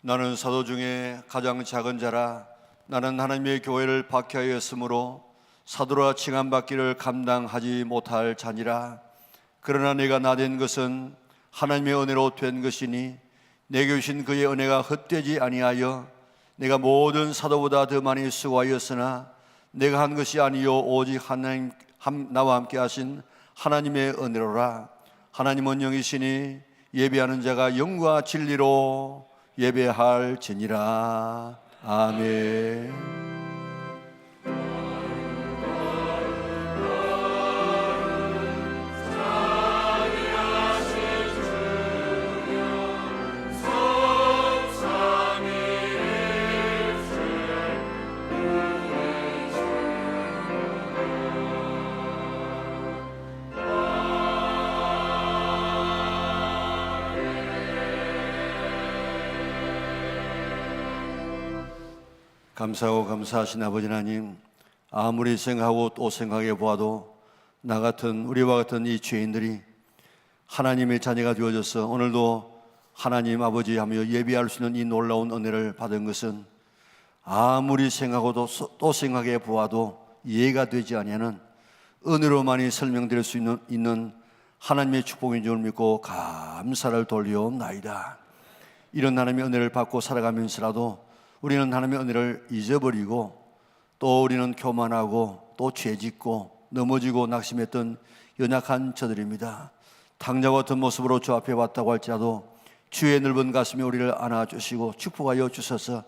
나는 사도 중에 가장 작은 자라. 나는 하나님의 교회를 박해하였으므로 사도라 칭함받기를 감당하지 못할 자니라. 그러나 내가 나된 것은 하나님의 은혜로 된 것이니 내게 주신 그의 은혜가 헛되지 아니하여 내가 모든 사도보다 더 많이 수고하였으나 내가 한 것이 아니요 오직 하나님 나와 함께 하신 하나님의 은혜로라. 하나님은 영이시니 예배하는 자가 영과 진리로 예배할지니라. 아멘. 감사하고 감사하신 아버지 하나님, 아무리 생각하고 또 생각해 보아도 나 같은 우리와 같은 이 죄인들이 하나님의 자녀가 되어져서 오늘도 하나님 아버지 하며 예배할 수 있는 이 놀라운 은혜를 받은 것은 아무리 생각하고 또 생각해 보아도 이해가 되지 아니하는 은혜로만이 설명될 수 있는 하나님의 축복인 줄 믿고 감사를 돌려옵나이다. 이런 하나님의 은혜를 받고 살아가면서라도 우리는 하나님의 은혜를 잊어버리고 또 우리는 교만하고 또 죄짓고 넘어지고 낙심했던 연약한 저들입니다. 당자와 같은 모습으로 주 앞에 왔다고 할지라도 주의 넓은 가슴에 우리를 안아주시고 축복하여 주셔서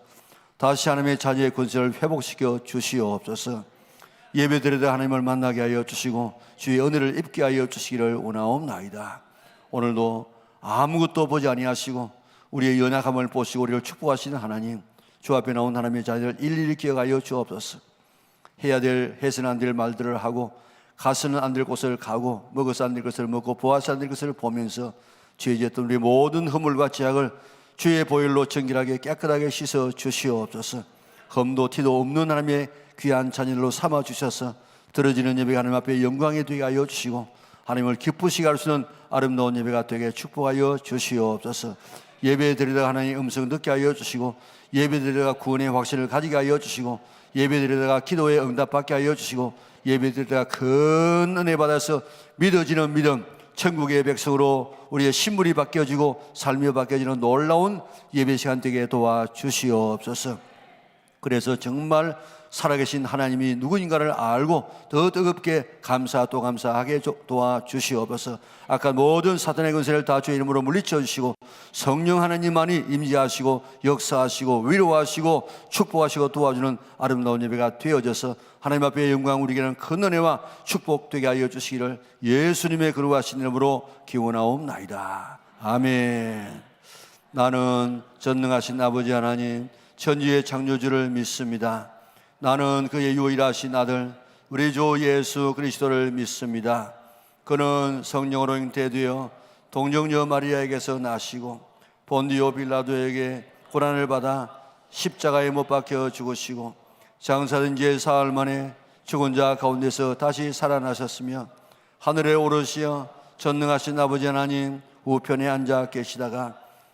다시 하나님의 자녀의 권세를 회복시켜 주시옵소서. 예배드리다 하나님을 만나게 하여 주시고 주의 은혜를 입게 하여 주시기를 원하옵나이다. 오늘도 아무것도 보지 아니하시고 우리의 연약함을 보시고 우리를 축복하시는 하나님, 주 앞에 나온 하나님의 자녀를 일일이 기억하여 주옵소서. 해야 될, 해서는 안 될 말들을 하고 가서는 안 될 곳을 가고 먹어서 안 될 것을 먹고 보아서 안 될 것을 보면서 죄 지었던 우리 모든 허물과 죄악을 주의 보혈로 정결하게 깨끗하게 씻어 주시옵소서. 흠도 티도 없는 하나님의 귀한 자녀로 삼아 주셔서 들어지는 예배가 하나님 앞에 영광이 되게 하여 주시고 하나님을 기쁘시게 할 수 있는 아름다운 예배가 되게 축복하여 주시옵소서. 예배드리다가 하나님의 음성을 듣게 하여 주시고 예배드리다가 구원의 확신을 가지게 하여 주시고 예배드리다가 기도에 응답받게 하여 주시고 예배드리다가 큰 은혜 받아서 믿어지는 믿음, 천국의 백성으로 우리의 신분이 바뀌어지고 삶이 바뀌어지는 놀라운 예배 시간 되게 도와주시옵소서. 그래서 정말 살아계신 하나님이 누구인가를 알고 더 뜨겁게 감사 또 감사하게 도와주시옵소서. 아까 모든 사탄의 권세를 다 주의 이름으로 물리쳐 주시고 성령 하나님만이 임재하시고 역사하시고 위로하시고 축복하시고 도와주는 아름다운 예배가 되어져서 하나님 앞에 영광 우리에게는 큰 은혜와 축복 되게 하여 주시기를 예수님의 거룩하신 이름으로 기원하옵나이다. 아멘. 나는 전능하신 아버지 하나님 천지의 창조주를 믿습니다. 나는 그의 유일하신 아들 우리 주 예수 그리스도를 믿습니다. 그는 성령으로 잉태되어 동정녀 마리아에게서 나시고 본디오 빌라도에게 고난을 받아 십자가에 못 박혀 죽으시고 장사된 지 사흘 만에 죽은 자 가운데서 다시 살아나셨으며 하늘에 오르시어 전능하신 아버지 하나님 우편에 앉아 계시다가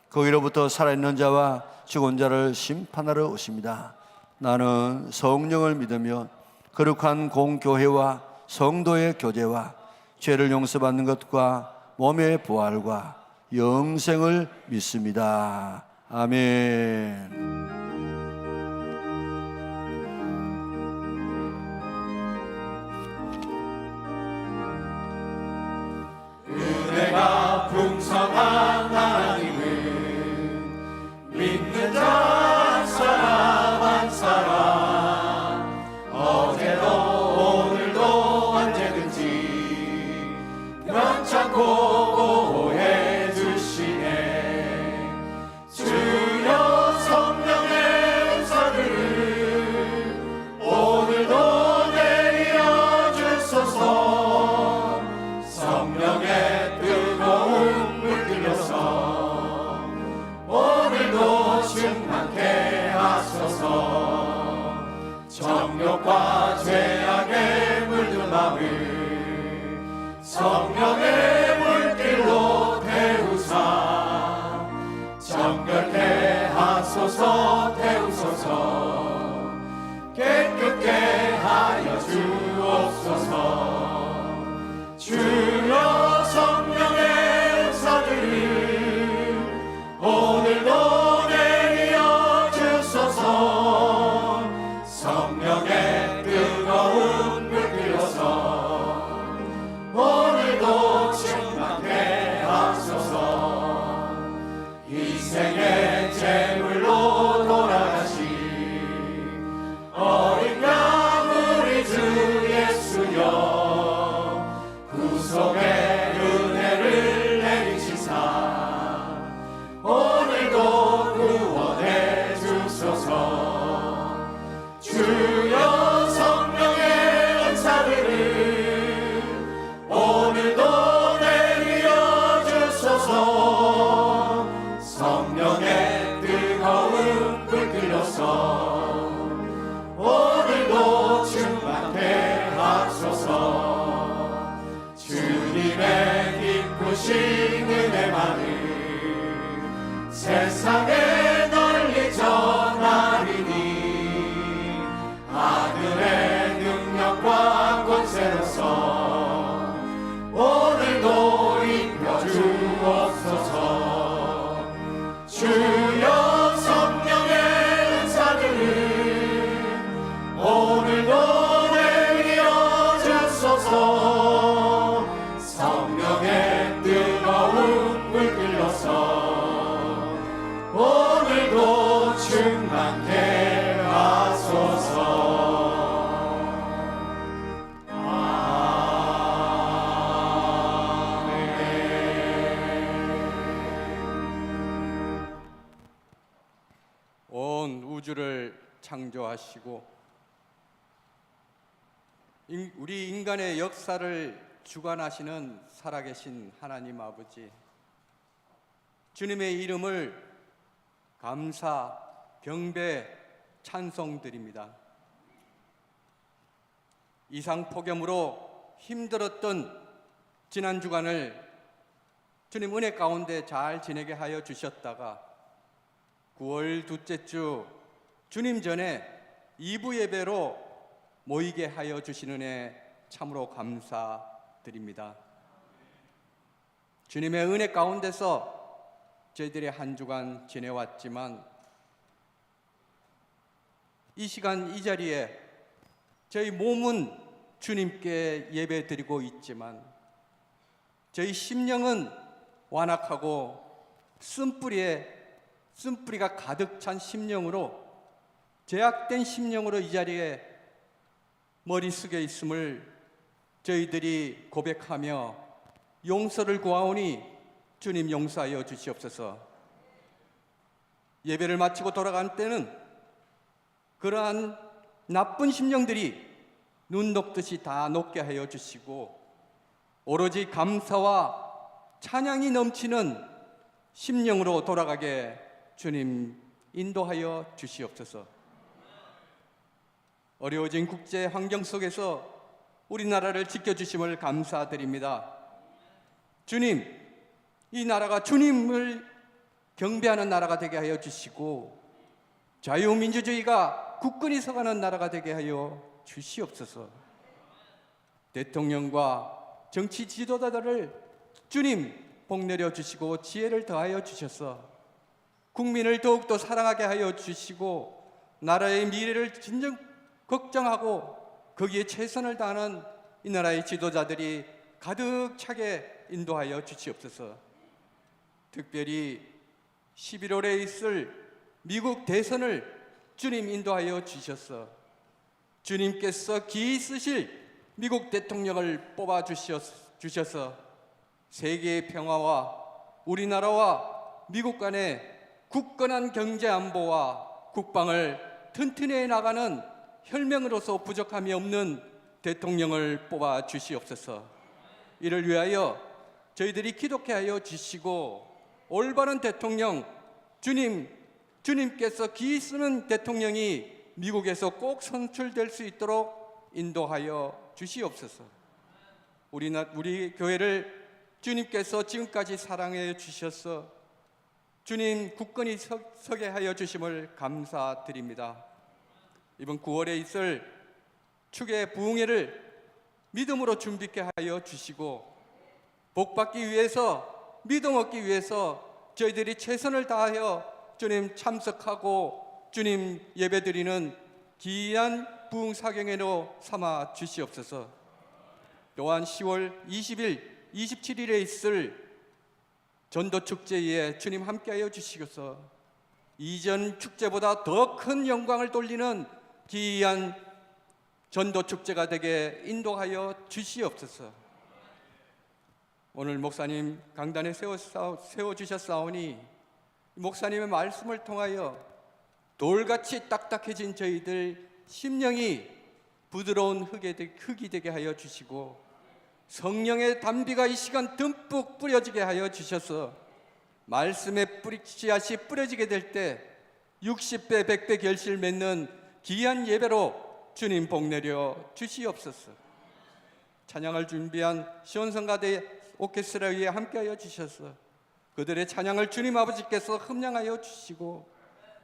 거기로부터 살아있는 자와 죽은 자를 심판하러 오십니다. 나는 성령을 믿으며 거룩한 공교회와 성도의 교제와 죄를 용서받는 것과 몸의 부활과 영생을 믿습니다. 아멘. 은혜가 풍성한 하나님을 믿는 자 사람 한 사람 어제도 오늘도 언제든지 면찮고 보호해 주시네. 주여 성령의 은사를 오늘도 내려 주소서. 성령의 뜨거운 물들여서 오늘도 충만케 하소서. 정욕과 죄악에 물든 마음을 성령의 물길로 태우사 정결케 하소서. 세상에 널리 전하리니 하늘의 능력과 권세로서 오늘도 입혀 주옵소서. 주여 성령의 은사들을 오늘도 내려 주소서. 성령의 뜨거운 물길로서 오늘도 충만케 하소서. 온 우주를 창조하시고 우리 인간의 역사를 주관하시는 살아계신 하나님 아버지, 주님의 이름을 감사, 경배, 찬송드립니다. 이상폭염으로 힘들었던 지난 주간을 주님 은혜 가운데 잘 지내게 하여 주셨다가 9월 둘째 주 주님 전에 2부 예배로 모이게 하여 주신 은혜 참으로 감사드립니다. 주님의 은혜 가운데서 저희들이 한 주간 지내왔지만 이 시간 이 자리에 저희 몸은 주님께 예배드리고 있지만 저희 심령은 완악하고 쓴뿌리가 가득 찬 심령으로, 죄악된 심령으로 이 자리에 머리 숙여 있음을 저희들이 고백하며 용서를 구하오니 주님 용서하여 주시옵소서. 예배를 마치고 돌아간 때는 그러한 나쁜 심령들이 눈 녹듯이 다 녹게 하여 주시고 오로지 감사와 찬양이 넘치는 심령으로 돌아가게 주님 인도하여 주시옵소서. 어려워진 국제 환경 속에서 우리나라를 지켜주심을 감사드립니다. 주님, 이 나라가 주님을 경배하는 나라가 되게 하여 주시고 자유민주주의가 굳건히 서가는 나라가 되게 하여 주시옵소서. 대통령과 정치 지도자들을 주님 복내려 주시고 지혜를 더하여 주셔서 국민을 더욱더 사랑하게 하여 주시고 나라의 미래를 진정 걱정하고 거기에 최선을 다하는 이 나라의 지도자들이 가득 차게 인도하여 주시옵소서. 특별히 11월에 있을 미국 대선을 주님 인도하여 주셔서 주님께서 기이 쓰실 미국 대통령을 뽑아 주셔서 세계의 평화와 우리나라와 미국 간의 굳건한 경제 안보와 국방을 튼튼히 해나가는 혈맹으로서 부족함이 없는 대통령을 뽑아 주시옵소서. 이를 위하여 저희들이 기도케 하여 주시고 올바른 대통령, 주님께서 기이 쓰는 대통령이 미국에서 꼭 선출될 수 있도록 인도하여 주시옵소서. 우리 교회를 주님께서 지금까지 사랑해 주셔서 주님 굳건히 서게 하여 주심을 감사드립니다. 이번 9월에 있을 축의 부흥회를 믿음으로 준비케 하여 주시고 복받기 위해서, 믿음 얻기 위해서 저희들이 최선을 다하여 주님 참석하고 주님 예배드리는 귀한 부흥사경회로 삼아 주시옵소서. 또한 10월 20일, 27일에 있을 전도축제에 주님 함께하여 주시옵소서. 이전 축제보다 더 큰 영광을 돌리는 귀한 전도축제가 되게 인도하여 주시옵소서. 오늘 목사님 강단에 세워주셨사오니 목사님의 말씀을 통하여 돌같이 딱딱해진 저희들 심령이 부드러운 흙이 되게 하여 주시고 성령의 단비가 이 시간 듬뿍 뿌려지게 하여 주셔서 말씀의 씨앗이 뿌려지게 될 때 60배 100배 결실 맺는 귀한 예배로 주님 복내려 주시옵소서. 찬양을 준비한 시온성가대 오케스트라 위에 함께하여 주셔서 그들의 찬양을 주님 아버지께서 흠량하여 주시고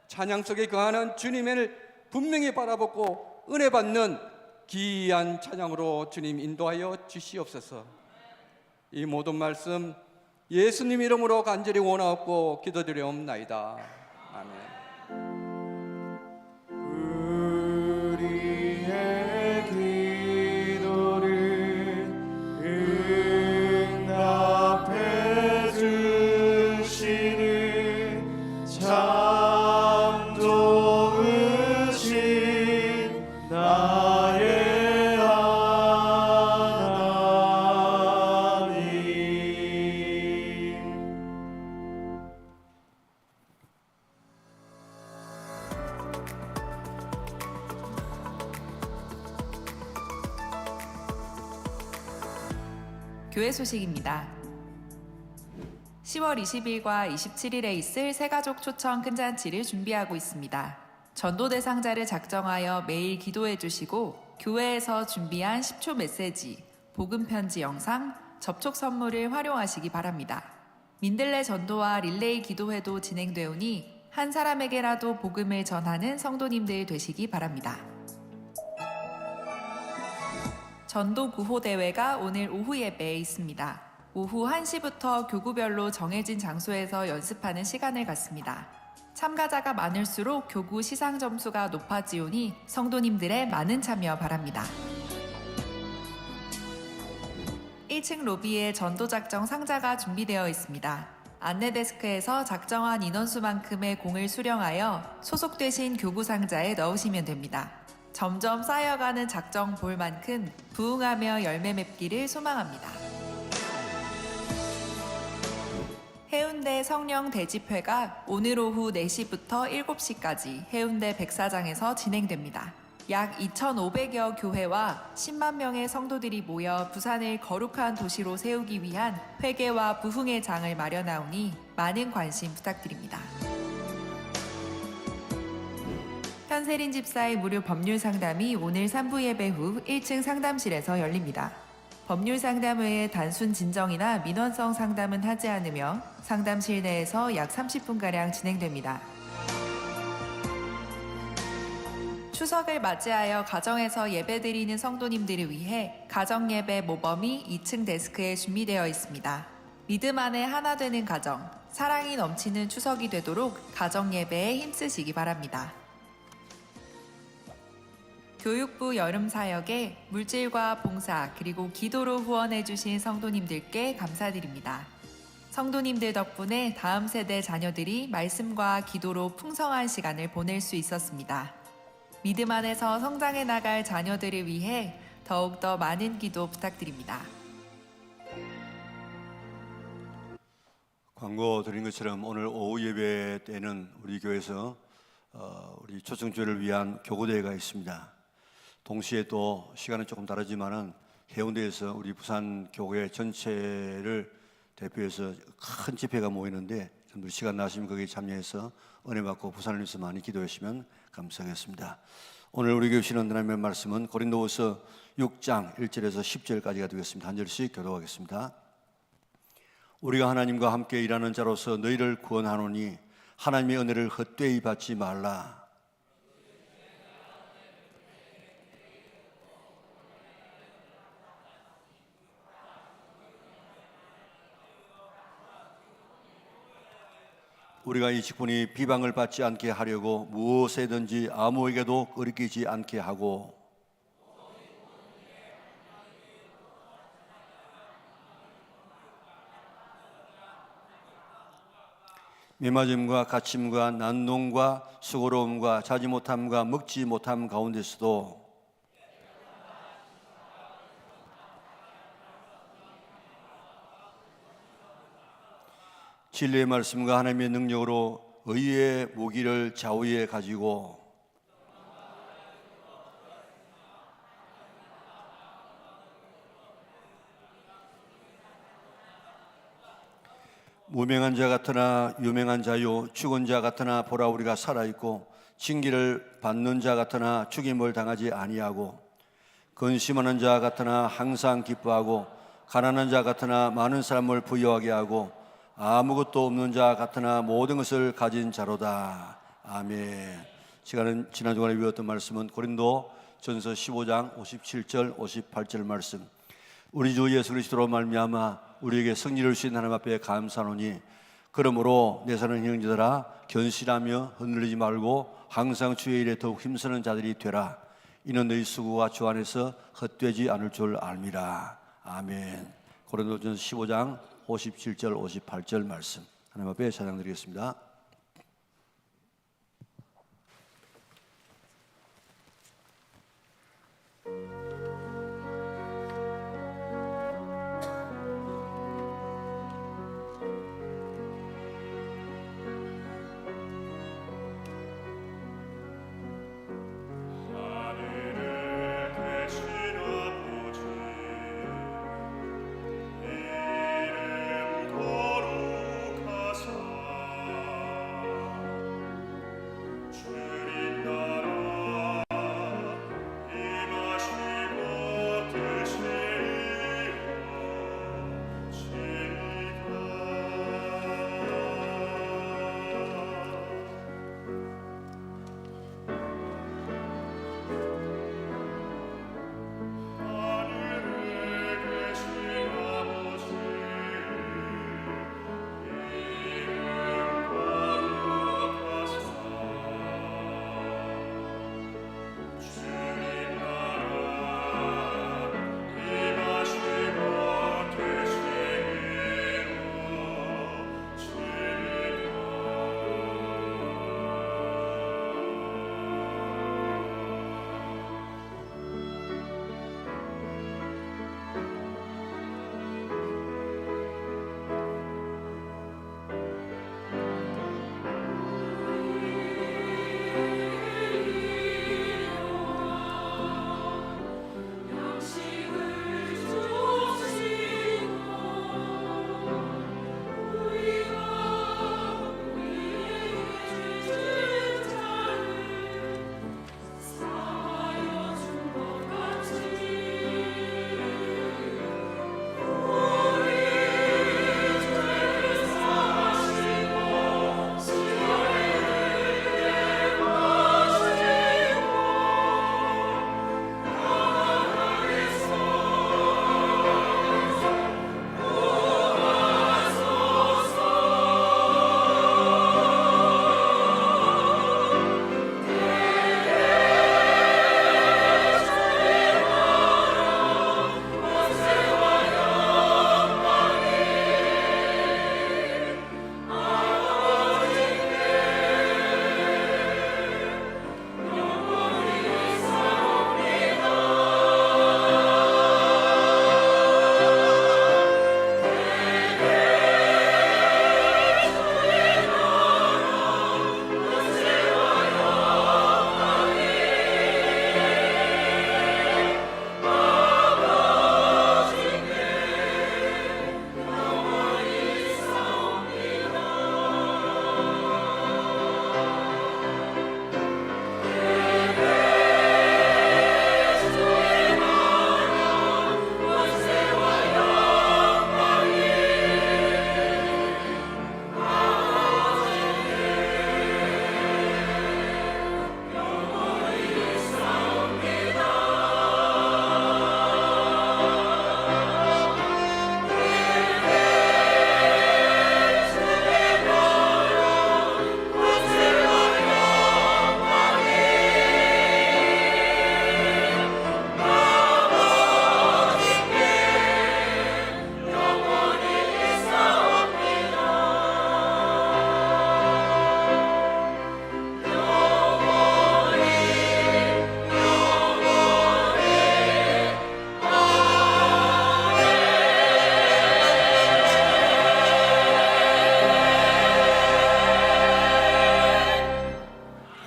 찬양 속에 거하는 주님을 분명히 바라보고 은혜 받는 귀한 찬양으로 주님 인도하여 주시옵소서. 이 모든 말씀 예수님 이름으로 간절히 원하옵고 기도드리옵나이다. 아멘. 우리의 기도를 응답해 주시는 참 좋으신 나의 하나님. 교회 소식입니다. 10월 20일과 27일에 있을 새가족 초청 큰잔치를 준비하고 있습니다. 전도대 상자를 작정하여 매일 기도해 주시고 교회에서 준비한 10초 메시지, 복음 편지 영상, 접촉 선물을 활용하시기 바랍니다. 민들레 전도와 릴레이 기도회도 진행되오니 한 사람에게라도 복음을 전하는 성도님들 되시기 바랍니다. 전도 구호 대회가 오늘 오후 예배에 있습니다. 오후 1시부터 교구별로 정해진 장소에서 연습하는 시간을 갖습니다. 참가자가 많을수록 교구 시상 점수가 높아지오니 성도님들의 많은 참여 바랍니다. 1층 로비에 전도 작정 상자가 준비되어 있습니다. 안내 데스크에서 작정한 인원수만큼의 공을 수령하여 소속되신 교구 상자에 넣으시면 됩니다. 점점 쌓여가는 작정 볼만큼 부흥하며 열매 맺기를 소망합니다. 해운대 성령 대집회가 오늘 오후 4시부터 7시까지 해운대 백사장에서 진행됩니다. 약 2,500여 교회와 10만 명의 성도들이 모여 부산을 거룩한 도시로 세우기 위한 회개와 부흥의 장을 마련하오니 많은 관심 부탁드립니다. 현세린 집사의 무료 법률 상담이 오늘 3부 예배 후 1층 상담실에서 열립니다. 법률 상담 외에 단순 진정이나 민원성 상담은 하지 않으며 상담실 내에서 약 30분가량 진행됩니다. 추석을 맞이하여 가정에서 예배드리는 성도님들을 위해 가정예배 모범이 2층 데스크에 준비되어 있습니다. 믿음 안에 하나 되는 가정, 사랑이 넘치는 추석이 되도록 가정예배에 힘쓰시기 바랍니다. 교육부 여름사역에 물질과 봉사 그리고 기도로 후원해주신 성도님들께 감사드립니다. 성도님들 덕분에 다음 세대 자녀들이 말씀과 기도로 풍성한 시간을 보낼 수 있었습니다. 믿음 안에서 성장해 나갈 자녀들을 위해 더욱더 많은 기도 부탁드립니다. 광고 드린 것처럼 오늘 오후 예배 때는 우리 교회에서 우리 초청주를 위한 교구대회가 있습니다. 동시에 또 시간은 조금 다르지만은 해운대에서 우리 부산 교회 전체를 대표해서 큰 집회가 모이는데 여러분들 시간 나시면 거기에 참여해서 은혜 받고 부산을 위해서 많이 기도해 주시면 감사하겠습니다. 오늘 우리 교회 신앙 하나님의 말씀은 고린도후서 6장 1절에서 10절까지가 되겠습니다. 한 절씩 교도하겠습니다. 우리가 하나님과 함께 일하는 자로서 너희를 구원하노니 하나님의 은혜를 헛되이 받지 말라. 우리가 이 직분이 비방을 받지 않게 하려고 무엇에든지 아무에게도 끄리끼지 않게 하고 미맞음과 갇힘과 난동과 수고로움과 자지 못함과 먹지 못함 가운데서도 진리의 말씀과 하나님의 능력으로 의의 무기를 좌우에 가지고 무명한 자 같으나 유명한 자요 죽은 자 같으나 보라 우리가 살아있고 징계를 받는 자 같으나 죽임을 당하지 아니하고 근심하는 자 같으나 항상 기뻐하고 가난한 자 같으나 많은 사람을 부유하게 하고 아무것도 없는 자 같으나 모든 것을 가진 자로다. 아멘. 시간은 지난 주간에 배웠던 말씀은 고린도 전서 15장 57절 58절 말씀. 우리 주 예수 그리스도로 말미암아 우리에게 승리를 주신 하나님 앞에 감사하노니 그러므로 내 사는 형제들아 견실하며 흔들리지 말고 항상 주의 일에 더욱 힘쓰는 자들이 되라. 이는 너희 수고가 주 안에서 헛되지 않을 줄 압니다. 아멘. 고린도전서 15장 57절 58절 말씀 하나님 앞에 찬양드리겠습니다.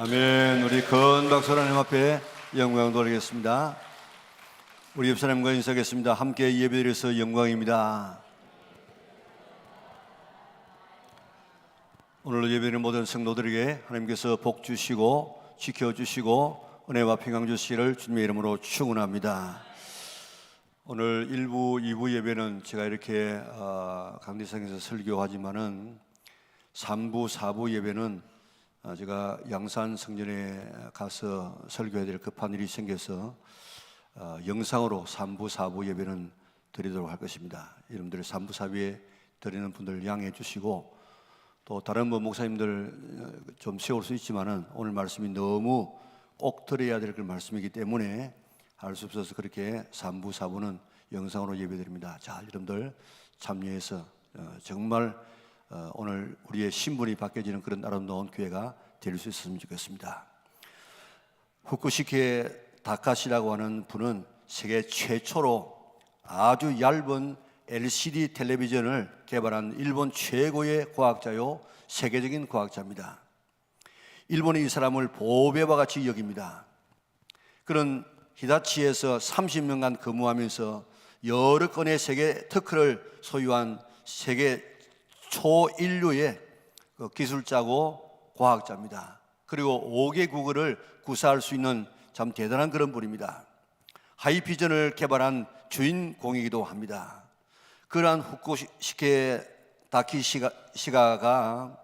아멘. 우리 큰 박수로 하나님 앞에 영광 돌리겠습니다. 우리 옆 사람과 인사하겠습니다. 함께 예배드려서 영광입니다. 오늘로 예배드리는 모든 성도들에게 하나님께서 복 주시고 지켜주시고 은혜와 평강 주시기를 주님의 이름으로 축원합니다. 오늘 1부, 2부 예배는 제가 이렇게 강대상에서 설교하지만은 3부, 4부 예배는 제가 양산 성전에 가서 설교해야 될 급한 일이 생겨서 영상으로 3부, 4부 예배는 드리도록 할 것입니다. 여러분들 3부, 4부에 드리는 분들 양해해 주시고, 또 다른 목사님들 좀 세울 수 있지만은 오늘 말씀이 너무 꼭 드려야 될 그 말씀이기 때문에 할 수 없어서 그렇게 3부, 4부는 영상으로 예배드립니다. 자, 여러분들 참여해서 정말 오늘 우리의 신분이 바뀌어지는 그런 아름다운 교회가 될 수 있었으면 좋겠습니다. 후쿠시케 다카시라고 하는 분은 세계 최초로 아주 얇은 LCD 텔레비전을 개발한 일본 최고의 과학자요, 세계적인 과학자입니다. 일본이 이 사람을 보배와 같이 여깁니다. 그런 히다치에서 30년간 근무하면서 여러 건의 세계 특허를 소유한 세계 초인류의 기술자고 과학자입니다. 그리고 5개 국어를 구사할 수 있는 참 대단한 그런 분입니다. 하이피전을 개발한 주인공이기도 합니다. 그러한 후쿠시케 다키시가가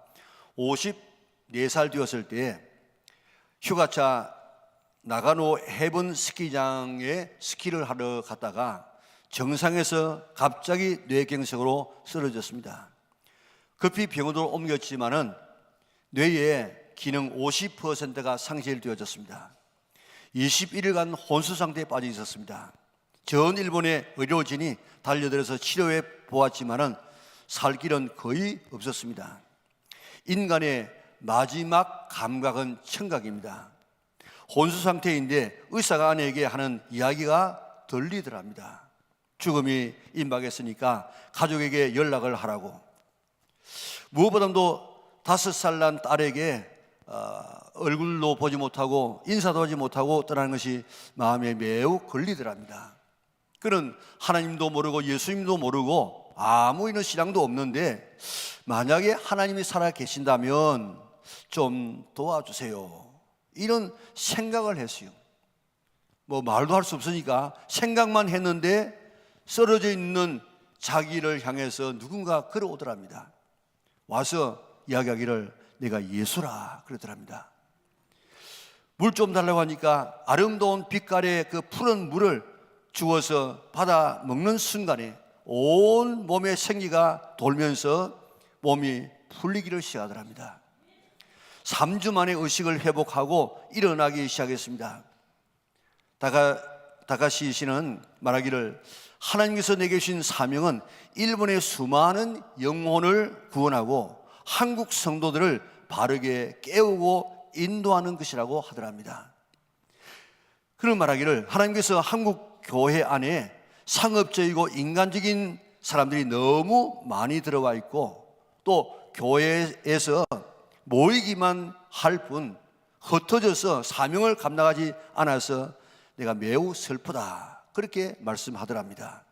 54살 되었을 때 휴가차 나가노 해븐 스키장에 스키를 하러 갔다가 정상에서 갑자기 뇌경색으로 쓰러졌습니다. 급히 병원으로 옮겼지만은 뇌의 기능 50%가 상실되어졌습니다. 21일간 혼수 상태에 빠져 있었습니다. 전 일본의 의료진이 달려들어서 치료해 보았지만은 살 길은 거의 없었습니다. 인간의 마지막 감각은 청각입니다. 혼수 상태인데 의사가 아내에게 하는 이야기가 들리더랍니다. 죽음이 임박했으니까 가족에게 연락을 하라고. 무엇보다도 5살 난 딸에게 얼굴도 보지 못하고 인사도 하지 못하고 떠나는 것이 마음에 매우 걸리더랍니다. 그는 하나님도 모르고 예수님도 모르고 아무 이런 신앙도 없는데, 만약에 하나님이 살아 계신다면 좀 도와주세요, 이런 생각을 했어요. 뭐 말도 할 수 없으니까 생각만 했는데 쓰러져 있는 자기를 향해서 누군가 걸어오더랍니다. 와서 이야기하기를 내가 예수라 그러더랍니다. 물 좀 달라고 하니까 아름다운 빛깔의 그 푸른 물을 주어서 받아 먹는 순간에 온 몸의 생기가 돌면서 몸이 풀리기를 시작하더랍니다. 3주 만에 의식을 회복하고 일어나기 시작했습니다. 다카시 씨는 말하기를 하나님께서 내게 주신 사명은 일본의 수많은 영혼을 구원하고 한국 성도들을 바르게 깨우고 인도하는 것이라고 하더랍니다. 그런 말하기를 하나님께서 한국 교회 안에 상업적이고 인간적인 사람들이 너무 많이 들어와 있고, 또 교회에서 모이기만 할 뿐 흩어져서 사명을 감당하지 않아서 내가 매우 슬프다, 그렇게 말씀하더랍니다.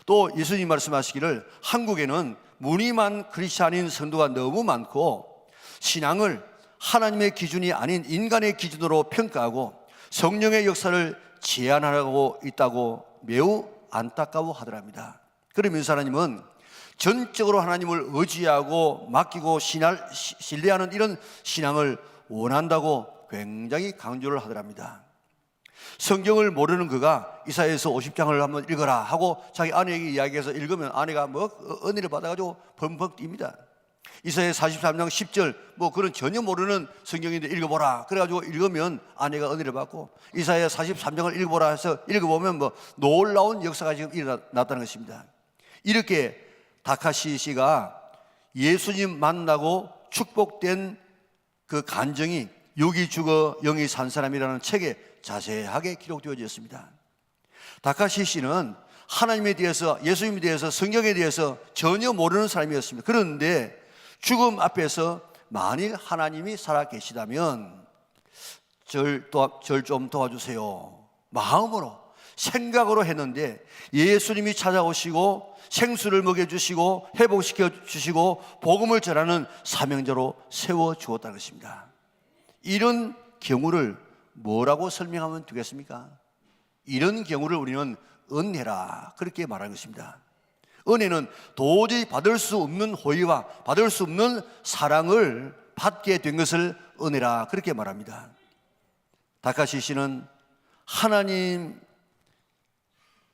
또 예수님 말씀하시기를 한국에는 무늬만 크리스찬인 성도가 너무 많고 신앙을 하나님의 기준이 아닌 인간의 기준으로 평가하고 성령의 역사를 제한하고 있다고 매우 안타까워하더랍니다. 그러면서 하나님은 전적으로 하나님을 의지하고 맡기고 신뢰하는 이런 신앙을 원한다고 굉장히 강조를 하더랍니다. 성경을 모르는 그가 이사야서 50장을 한번 읽어라 하고 자기 아내에게 이야기해서 읽으면 아내가 은혜를 받아가지고 펑펑 뜁니다. 이사야 43장 10절 그런 전혀 모르는 성경인데 읽어보라 그래가지고 읽으면 아내가 은혜를 받고, 이사야 43장을 읽어보라 해서 읽어보면 놀라운 역사가 지금 일어났다는 것입니다. 이렇게 다카시 씨가 예수님 만나고 축복된 그 간증이 육이 죽어 영이 산 사람이라는 책에 자세하게 기록되어져 있습니다. 다카시 씨는 하나님에 대해서, 예수님에 대해서, 성경에 대해서 전혀 모르는 사람이었습니다. 그런데 죽음 앞에서 만일 하나님이 살아계시다면 절 좀 도와주세요, 마음으로 생각으로 했는데 예수님이 찾아오시고 생수를 먹여주시고 회복시켜 주시고 복음을 전하는 사명자로 세워주었다는 것입니다. 이런 경우를 뭐라고 설명하면 되겠습니까? 이런 경우를 우리는 은혜라 그렇게 말하는 것입니다. 은혜는 도저히 받을 수 없는 호의와 받을 수 없는 사랑을 받게 된 것을 은혜라 그렇게 말합니다. 다카시 씨는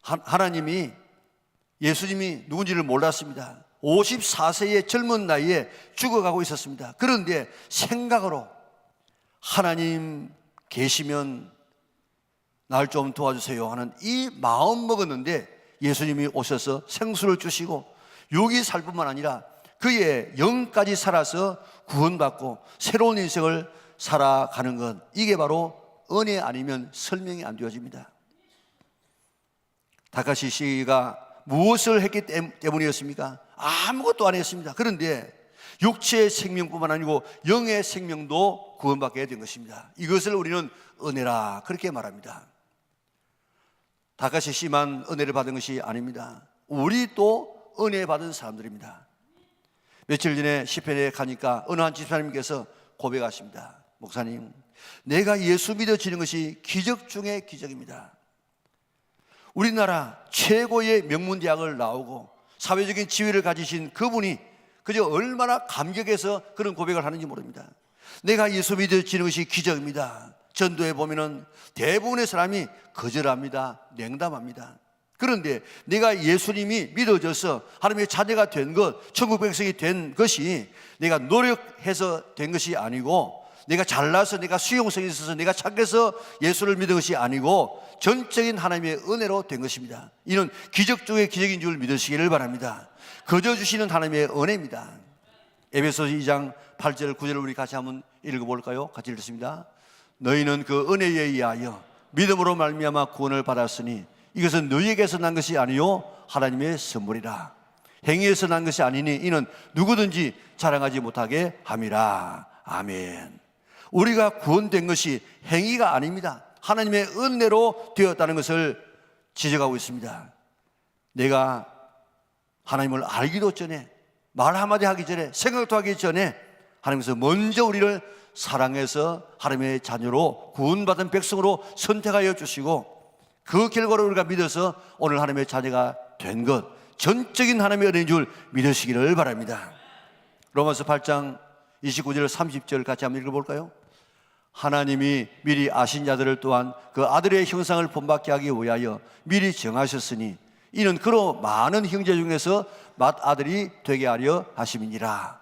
하나님이 예수님이 누군지를 몰랐습니다. 54세의 젊은 나이에 죽어가고 있었습니다. 그런데 생각으로 하나님 계시면 날 좀 도와주세요 하는 이 마음 먹었는데 예수님이 오셔서 생수를 주시고 육이 살 뿐만 아니라 그의 영까지 살아서 구원받고 새로운 인생을 살아가는 것, 이게 바로 은혜 아니면 설명이 안 되어집니다. 다카시 씨가 무엇을 했기 때문이었습니까? 아무것도 안 했습니다. 그런데 육체의 생명뿐만 아니고 영의 생명도 구원받게 된 것입니다. 이것을 우리는 은혜라 그렇게 말합니다. 다카시 씨만 은혜를 받은 것이 아닙니다. 우리도 은혜 받은 사람들입니다. 며칠 전에 시편에 가니까 어느 한 집사님께서 고백하십니다. 목사님, 내가 예수 믿어지는 것이 기적 중에 기적입니다. 우리나라 최고의 명문대학을 나오고 사회적인 지위를 가지신 그분이 그저 얼마나 감격해서 그런 고백을 하는지 모릅니다. 내가 예수 믿어지는 것이 기적입니다. 전도에 보면은 대부분의 사람이 거절합니다. 냉담합니다. 그런데 내가 예수님이 믿어져서 하나님의 자녀가 된 것, 천국 백성이 된 것이 내가 노력해서 된 것이 아니고, 내가 잘나서 내가 수용성이 있어서 내가 착해서 예수를 믿은 것이 아니고 전적인 하나님의 은혜로 된 것입니다. 이는 기적 중의 기적인 줄 믿으시기를 바랍니다. 거저 주시는 하나님의 은혜입니다. 에베소서 2장 8절 9절을 우리 같이 한번 읽어볼까요? 같이 읽습니다. 너희는 그 은혜에 의하여 믿음으로 말미암아 구원을 받았으니 이것은 너희에게서 난 것이 아니요 하나님의 선물이라. 행위에서 난 것이 아니니 이는 누구든지 자랑하지 못하게 함이라. 아멘. 우리가 구원된 것이 행위가 아닙니다. 하나님의 은혜로 되었다는 것을 지적하고 있습니다. 내가 하나님을 알기도 전에, 말 한마디 하기 전에, 생각도 하기 전에 하나님께서 먼저 우리를 사랑해서 하나님의 자녀로 구원받은 백성으로 선택하여 주시고, 그 결과로 우리가 믿어서 오늘 하나님의 자녀가 된 것, 전적인 하나님의 은혜인 줄 믿으시기를 바랍니다. 로마서 8장 29절 30절 같이 한번 읽어볼까요? 하나님이 미리 아신 자들을 또한 그 아들의 형상을 본받게 하기 위하여 미리 정하셨으니 이는 그로 많은 형제 중에서 맏아들이 되게 하려 하심이니라.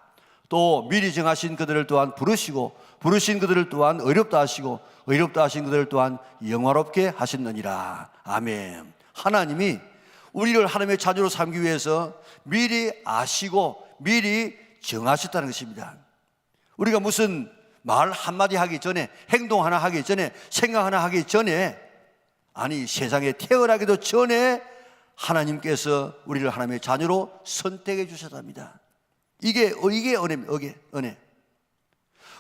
또 미리 정하신 그들을 또한 부르시고 부르신 그들을 또한 의롭다 하시고 의롭다 하신 그들을 또한 영화롭게 하셨느니라. 아멘. 하나님이 우리를 하나님의 자녀로 삼기 위해서 미리 아시고 미리 정하셨다는 것입니다. 우리가 무슨 말 한마디 하기 전에, 행동 하나 하기 전에, 생각 하나 하기 전에, 아니 세상에 태어나기도 전에 하나님께서 우리를 하나님의 자녀로 선택해 주셨답니다. 이게 은혜입니다. 은혜.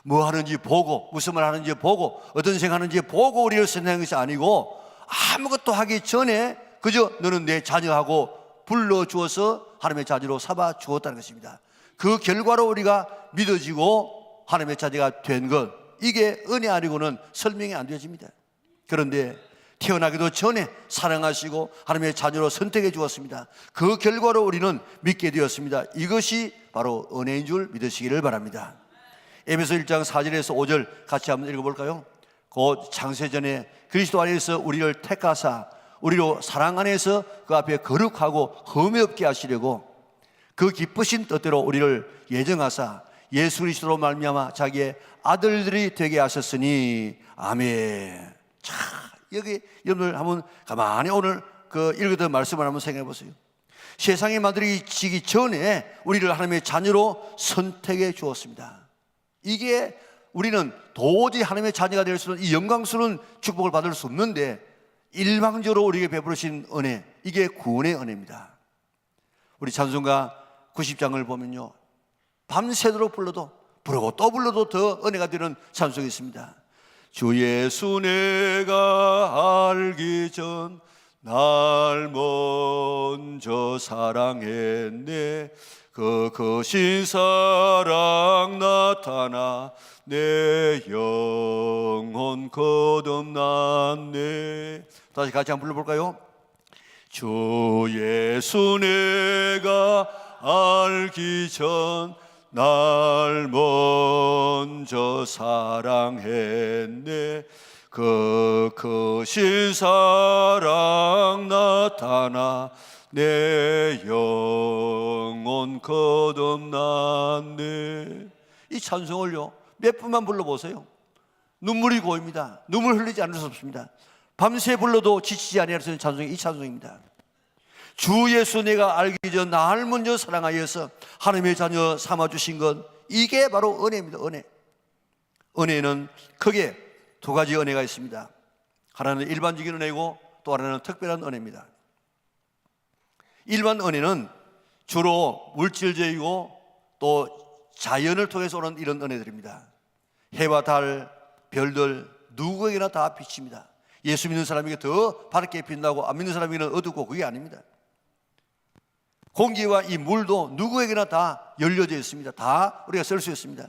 뭐 하는지 보고, 무슨 말 하는지 보고, 어떤 생각하는지 보고 우리를 선택한 것이 아니고, 아무것도 하기 전에 그저 너는 내 자녀하고 불러주어서 하나님의 자녀로 삼아 주었다는 것입니다. 그 결과로 우리가 믿어지고 하나님의 자녀가 된 것, 이게 은혜 아니고는 설명이 안 되어집니다. 그런데 태어나기도 전에 사랑하시고 하나님의 자녀로 선택해 주었습니다. 그 결과로 우리는 믿게 되었습니다. 이것이 바로 은혜인 줄 믿으시기를 바랍니다. 에베소 1장 4절에서 5절 같이 한번 읽어볼까요? 곧 창세전에 그리스도 안에서 우리를 택하사 우리로 사랑 안에서 그 앞에 거룩하고 흠이 없게 하시려고 그 기쁘신 뜻대로 우리를 예정하사 예수 그리스도로 말미암아 자기의 아들들이 되게 하셨으니 아멘. 자, 여기 여러분들 한번 가만히 오늘 그 읽었던 말씀을 한번 생각해 보세요. 세상에 만들어지기 전에 우리를 하나님의 자녀로 선택해 주었습니다. 이게 우리는 도저히 하나님의 자녀가 될 수는, 이 영광스러운 축복을 받을 수 없는데 일방적으로 우리에게 베풀으신 은혜, 이게 구원의 은혜입니다. 우리 찬송가 90장을 보면요, 밤새도록 불러도 부르고 또 불러도 더 은혜가 되는 찬송이 있습니다. 주 예수 내가 알기 전 날 먼저 사랑했네. 그 거신 사랑 나타나 내 영혼 거듭났네. 다시 같이 한번 불러볼까요? 주 예수 내가 알기 전 날 먼저 사랑했네. 그 크신 사랑 나타나 내 영혼 거듭났네. 이 찬송을요 몇 분만 불러보세요. 눈물이 고입니다. 눈물 흘리지 않을 수 없습니다. 밤새 불러도 지치지 아니할 수 있는 찬송이 이 찬송입니다. 주 예수 내가 알기 전 날 먼저 사랑하여서 하나님의 자녀 삼아주신 것, 이게 바로 은혜입니다. 은혜. 은혜는 크게 두 가지 은혜가 있습니다. 하나는 일반적인 은혜고 또 하나는 특별한 은혜입니다. 일반 은혜는 주로 물질적이고 또 자연을 통해서 오는 이런 은혜들입니다. 해와 달, 별들 누구에게나 다 비칩니다. 예수 믿는 사람에게 더 밝게 빛나고 안 믿는 사람에게는 어둡고 그게 아닙니다. 공기와 이 물도 누구에게나 다 열려져 있습니다. 다 우리가 쓸 수 있습니다.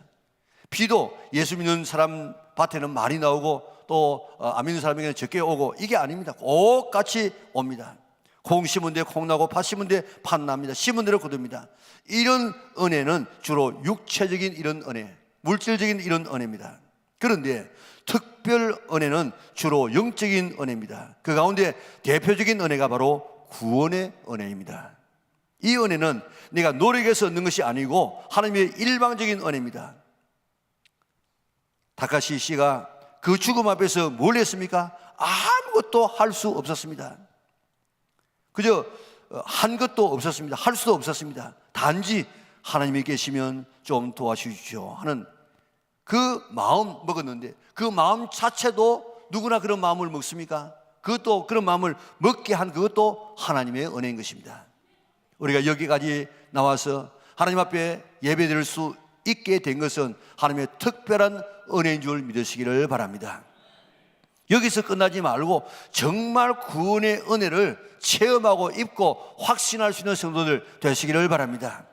비도 예수 믿는 사람 밭에는 많이 나오고 또 안 믿는 사람에게는 적게 오고 이게 아닙니다. 꼭 같이 옵니다. 콩 심은 데 콩 나고 팥 심은 데 팥 납니다. 심은 대로 거둡니다. 이런 은혜는 주로 육체적인 이런 은혜, 물질적인 이런 은혜입니다. 그런데 특별 은혜는 주로 영적인 은혜입니다. 그 가운데 대표적인 은혜가 바로 구원의 은혜입니다. 이 은혜는 내가 노력해서 얻는 것이 아니고 하나님의 일방적인 은혜입니다. 다카시 씨가 그 죽음 앞에서 뭘 했습니까? 아무것도 할 수 없었습니다. 그저 한 것도 없었습니다. 할 수도 없었습니다. 단지 하나님이 계시면 좀 도와주십시오 하는 그 마음 먹었는데, 그 마음 자체도 누구나 그런 마음을 먹습니까? 그것도 그런 마음을 먹게 한 그것도 하나님의 은혜인 것입니다. 우리가 여기까지 나와서 하나님 앞에 예배드릴 수 있게 된 것은 하나님의 특별한 은혜인 줄 믿으시기를 바랍니다. 여기서 끝나지 말고 정말 구원의 은혜를 체험하고 입고 확신할 수 있는 성도들 되시기를 바랍니다.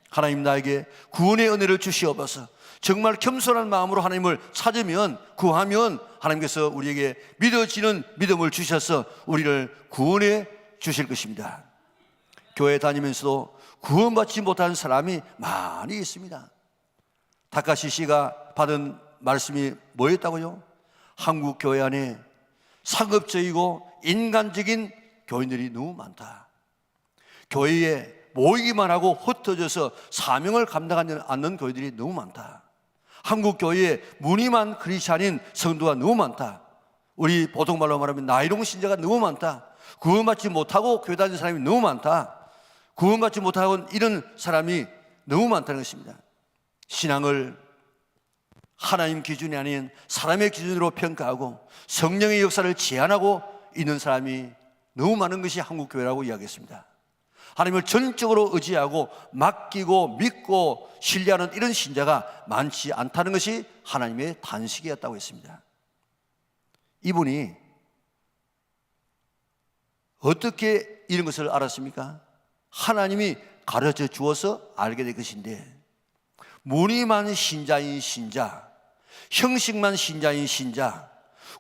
하나님 나에게 구원의 은혜를 주시옵소서. 정말 겸손한 마음으로 하나님을 찾으면, 구하면 하나님께서 우리에게 믿어지는 믿음을 주셔서 우리를 구원해 주실 것입니다. 교회 다니면서도 구원받지 못한 사람이 많이 있습니다. 다카시 씨가 받은 말씀이 뭐였다고요? 한국 교회 안에 상업적이고 인간적인 교인들이 너무 많다. 교회에 모이기만 하고 흩어져서 사명을 감당하지 않는 교회들이 너무 많다. 한국 교회에 무늬만 크리스찬인 성도가 너무 많다. 우리 보통말로 말하면 나이롱 신자가 너무 많다. 구원받지 못하고 교회 다니는 사람이 너무 많다. 구원받지 못하고 이런 사람이 너무 많다는 것입니다. 신앙을 하나님 기준이 아닌 사람의 기준으로 평가하고 성령의 역사를 제한하고 있는 사람이 너무 많은 것이 한국교회라고 이야기했습니다. 하나님을 전적으로 의지하고 맡기고 믿고 신뢰하는 이런 신자가 많지 않다는 것이 하나님의 단식이었다고 했습니다. 이분이 어떻게 이런 것을 알았습니까? 하나님이 가르쳐 주어서 알게 될 것인데, 무늬만 신자인 신자, 형식만 신자인 신자,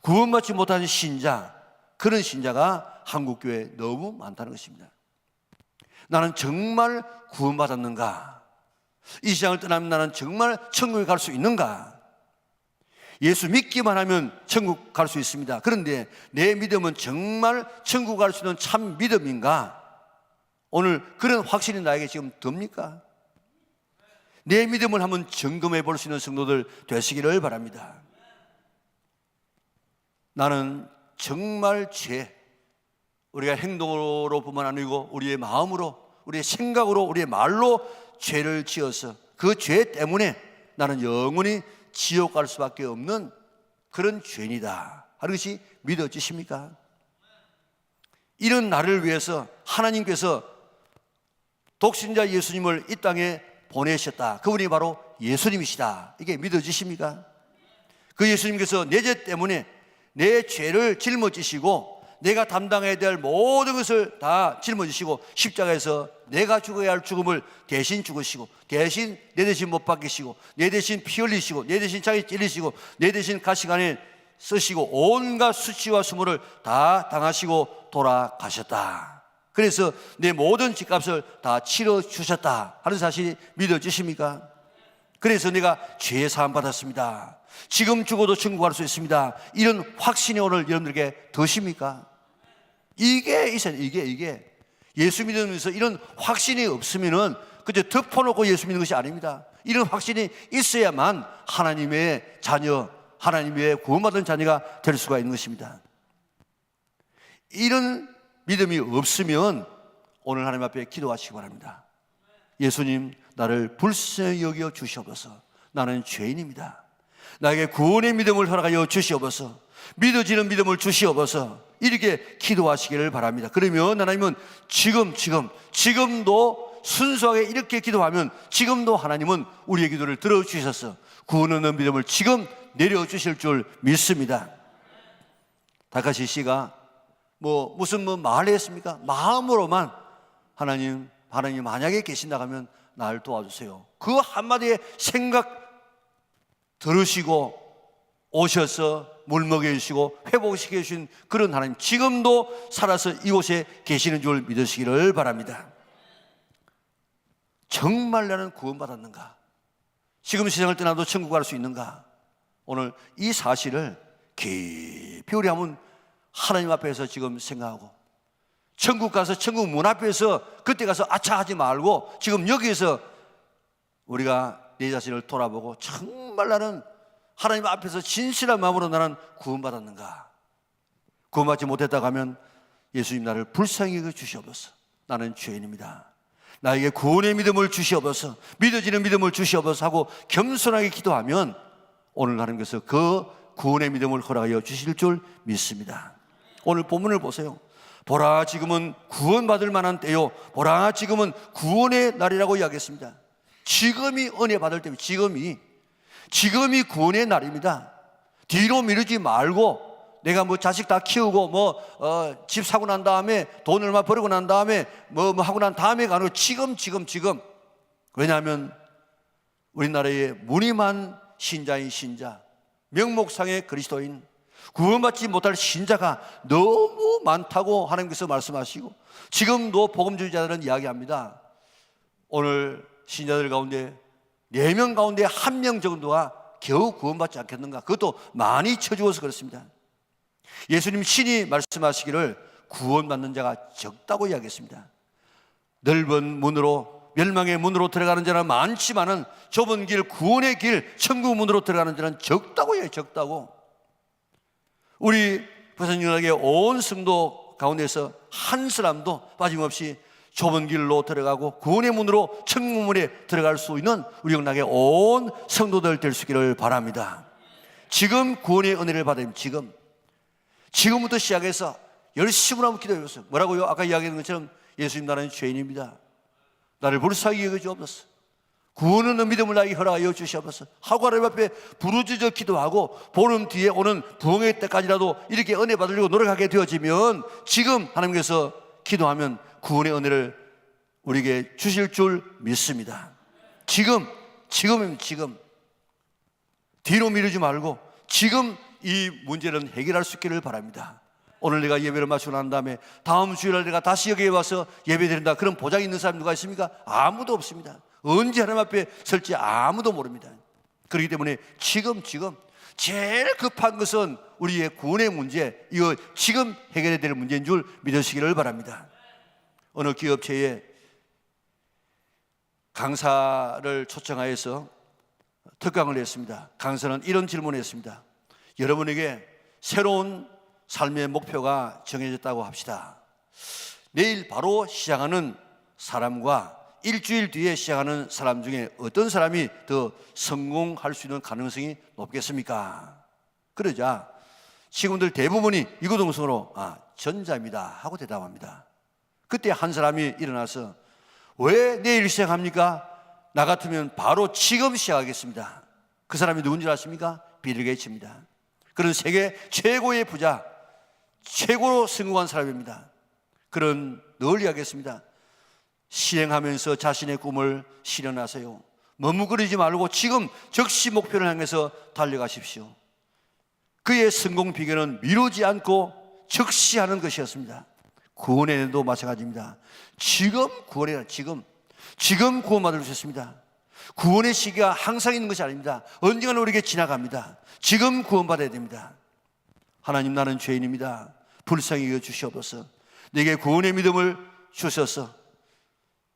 구원받지 못한 신자, 그런 신자가 한국교회에 너무 많다는 것입니다. 나는 정말 구원받았는가? 이 세상을 떠나면 나는 정말 천국에 갈 수 있는가? 예수 믿기만 하면 천국 갈 수 있습니다. 그런데 내 믿음은 정말 천국 갈 수 있는 참 믿음인가? 오늘 그런 확신이 나에게 지금 듭니까? 내 믿음을 한번 점검해 볼 수 있는 성도들 되시기를 바랍니다. 나는 정말 우리가 행동으로 뿐만 아니고 우리의 마음으로, 우리의 생각으로, 우리의 말로 죄를 지어서 그 죄 때문에 나는 영원히 지옥 갈 수밖에 없는 그런 죄인이다 하는 것이 믿어지십니까? 이런 나를 위해서 하나님께서 독신자 예수님을 이 땅에 보내셨다. 그분이 바로 예수님이시다. 이게 믿어지십니까? 그 예수님께서 내 죄 때문에 내 죄를 짊어지시고 내가 담당해야 될 모든 것을 다 짊어지시고 십자가에서 내가 죽어야 할 죽음을 대신 죽으시고, 대신 내 대신 못 박히시고, 내 대신 피 흘리시고, 내 대신 자기 찔리시고, 내 대신 가시관에 쓰시고 온갖 수치와 수모를 다 당하시고 돌아가셨다. 그래서 내 모든 집값을 다 치러주셨다 하는 사실이 믿어지십니까? 그래서 내가 죄 사함 받았습니다. 지금 죽어도 천국 갈 수 있습니다. 이런 확신이 오늘 여러분들에게 드십니까? 이게 있어요. 이게 예수 믿으면서 이런 확신이 없으면은 그저 덮어놓고 예수 믿는 것이 아닙니다. 이런 확신이 있어야만 하나님의 자녀, 하나님의 구원받은 자녀가 될 수가 있는 것입니다. 이런 믿음이 없으면 오늘 하나님 앞에 기도하시기 바랍니다. 예수님, 나를 불쌍히 여겨 주시옵소서. 나는 죄인입니다. 나에게 구원의 믿음을 허락하여 주시옵소서. 믿어지는 믿음을 주시옵소서. 이렇게 기도하시기를 바랍니다. 그러면 하나님은 지금도 순수하게 이렇게 기도하면 지금도 하나님은 우리의 기도를 들어주셔서 구원 얻는 믿음을 지금 내려주실 줄 믿습니다. 다카시 씨가 무슨 말을 했습니까? 마음으로만 하나님 만약에 계신다 하면 날 도와주세요. 그 한마디의 생각 들으시고 오셔서 물 먹여주시고 회복시켜 주신 그런 하나님, 지금도 살아서 이곳에 계시는 줄 믿으시기를 바랍니다. 정말 나는 구원받았는가? 지금 세상을 떠나도 천국 갈 수 있는가? 오늘 이 사실을 깊이 우리 한번 하나님 앞에서 지금 생각하고, 천국 가서 천국 문 앞에서 그때 가서 아차 하지 말고 지금 여기에서 우리가 내 자신을 돌아보고 정말 나는 하나님 앞에서 진실한 마음으로 나는 구원받았는가? 구원받지 못했다고 하면 예수님, 나를 불쌍히 여겨 주시옵소서. 나는 죄인입니다. 나에게 구원의 믿음을 주시옵소서. 믿어지는 믿음을 주시옵소서 하고 겸손하게 기도하면 오늘 하나님께서 그 구원의 믿음을 허락하여 주실 줄 믿습니다. 오늘 본문을 보세요. 보라, 지금은 구원받을 만한 때요, 보라, 지금은 구원의 날이라고 이야기했습니다. 지금이 은혜 받을 때입니다. 지금이 구원의 날입니다. 뒤로 미루지 말고, 내가 자식 다 키우고 집 사고 난 다음에 돈 얼마 벌고 난 다음에 하고 난 다음에 가는 지금. 왜냐하면 우리나라에 무늬만 신자인 신자, 명목상의 그리스도인, 구원받지 못할 신자가 너무 많다고 하나님께서 말씀하시고, 지금도 복음주의자들은 이야기합니다. 오늘 신자들 가운데 4명 가운데 1명 정도가 겨우 구원받지 않겠는가? 그것도 많이 쳐주어서 그렇습니다. 예수님 신이 말씀하시기를 구원받는 자가 적다고 이야기했습니다. 넓은 문으로, 멸망의 문으로 들어가는 자는 많지만은 좁은 길, 구원의 길, 천국 문으로 들어가는 자는 적다고 해요. 적다고. 우리 부산연합의 온 성도 가운데서 한 사람도 빠짐없이 좁은 길로 들어가고 구원의 문으로 천국 문에 들어갈 수 있는 우리 영락의 온 성도들 될 수 있기를 바랍니다. 지금 구원의 은혜를 받으면 지금부터 시작해서 열심히 한번 기도해 보세요. 뭐라고요? 아까 이야기한 것처럼 예수님, 나는 죄인입니다. 나를 불쌍히 여겨 주옵소서. 구원 얻는 믿음을 나에게 허락하여 주시옵소서 하고 하나님 앞에 부르짖어 기도하고 보름 뒤에 오는 부흥의 때까지라도 이렇게 은혜 받으려고 노력하게 되어지면 지금 하나님께서 기도하면 구원의 은혜를 우리에게 주실 줄 믿습니다. 지금입니다. 지금 뒤로 미루지 말고 지금 이 문제는 해결할 수 있기를 바랍니다. 오늘 내가 예배를 마치고 난 다음에 다음 주일날 내가 다시 여기에 와서 예배드린다, 그런 보장이 있는 사람이 누가 있습니까? 아무도 없습니다. 언제 하나님 앞에 설지 아무도 모릅니다. 그렇기 때문에 지금 제일 급한 것은 우리의 구원의 문제, 이거 지금 해결해야 될 문제인 줄 믿으시기를 바랍니다. 어느 기업체에 강사를 초청하여서 특강을 했습니다. 강사는 이런 질문을 했습니다. 여러분에게 새로운 삶의 목표가 정해졌다고 합시다. 내일 바로 시작하는 사람과 일주일 뒤에 시작하는 사람 중에 어떤 사람이 더 성공할 수 있는 가능성이 높겠습니까? 그러자 직원들 대부분이 이구동성으로 전자입니다 하고 대답합니다. 그때 한 사람이 일어나서 왜 내일 시작합니까? 나 같으면 바로 지금 시작하겠습니다. 그 사람이 누군지 아십니까? 빌 게이츠입니다. 그런 세계 최고의 부자, 최고로 성공한 사람입니다. 그런 늘 이야기했습니다. 실행하면서 자신의 꿈을 실현하세요. 머뭇거리지 말고 지금 즉시 목표를 향해서 달려가십시오. 그의 성공 비결은 미루지 않고 즉시 하는 것이었습니다. 구원에도 마찬가지입니다. 지금 구원해라. 지금 구원받을 수 있습니다. 구원의 시기가 항상 있는 것이 아닙니다. 언젠가는 우리에게 지나갑니다. 지금 구원받아야 됩니다. 하나님, 나는 죄인입니다. 불쌍히 여겨 주시옵소서. 내게 구원의 믿음을 주셔서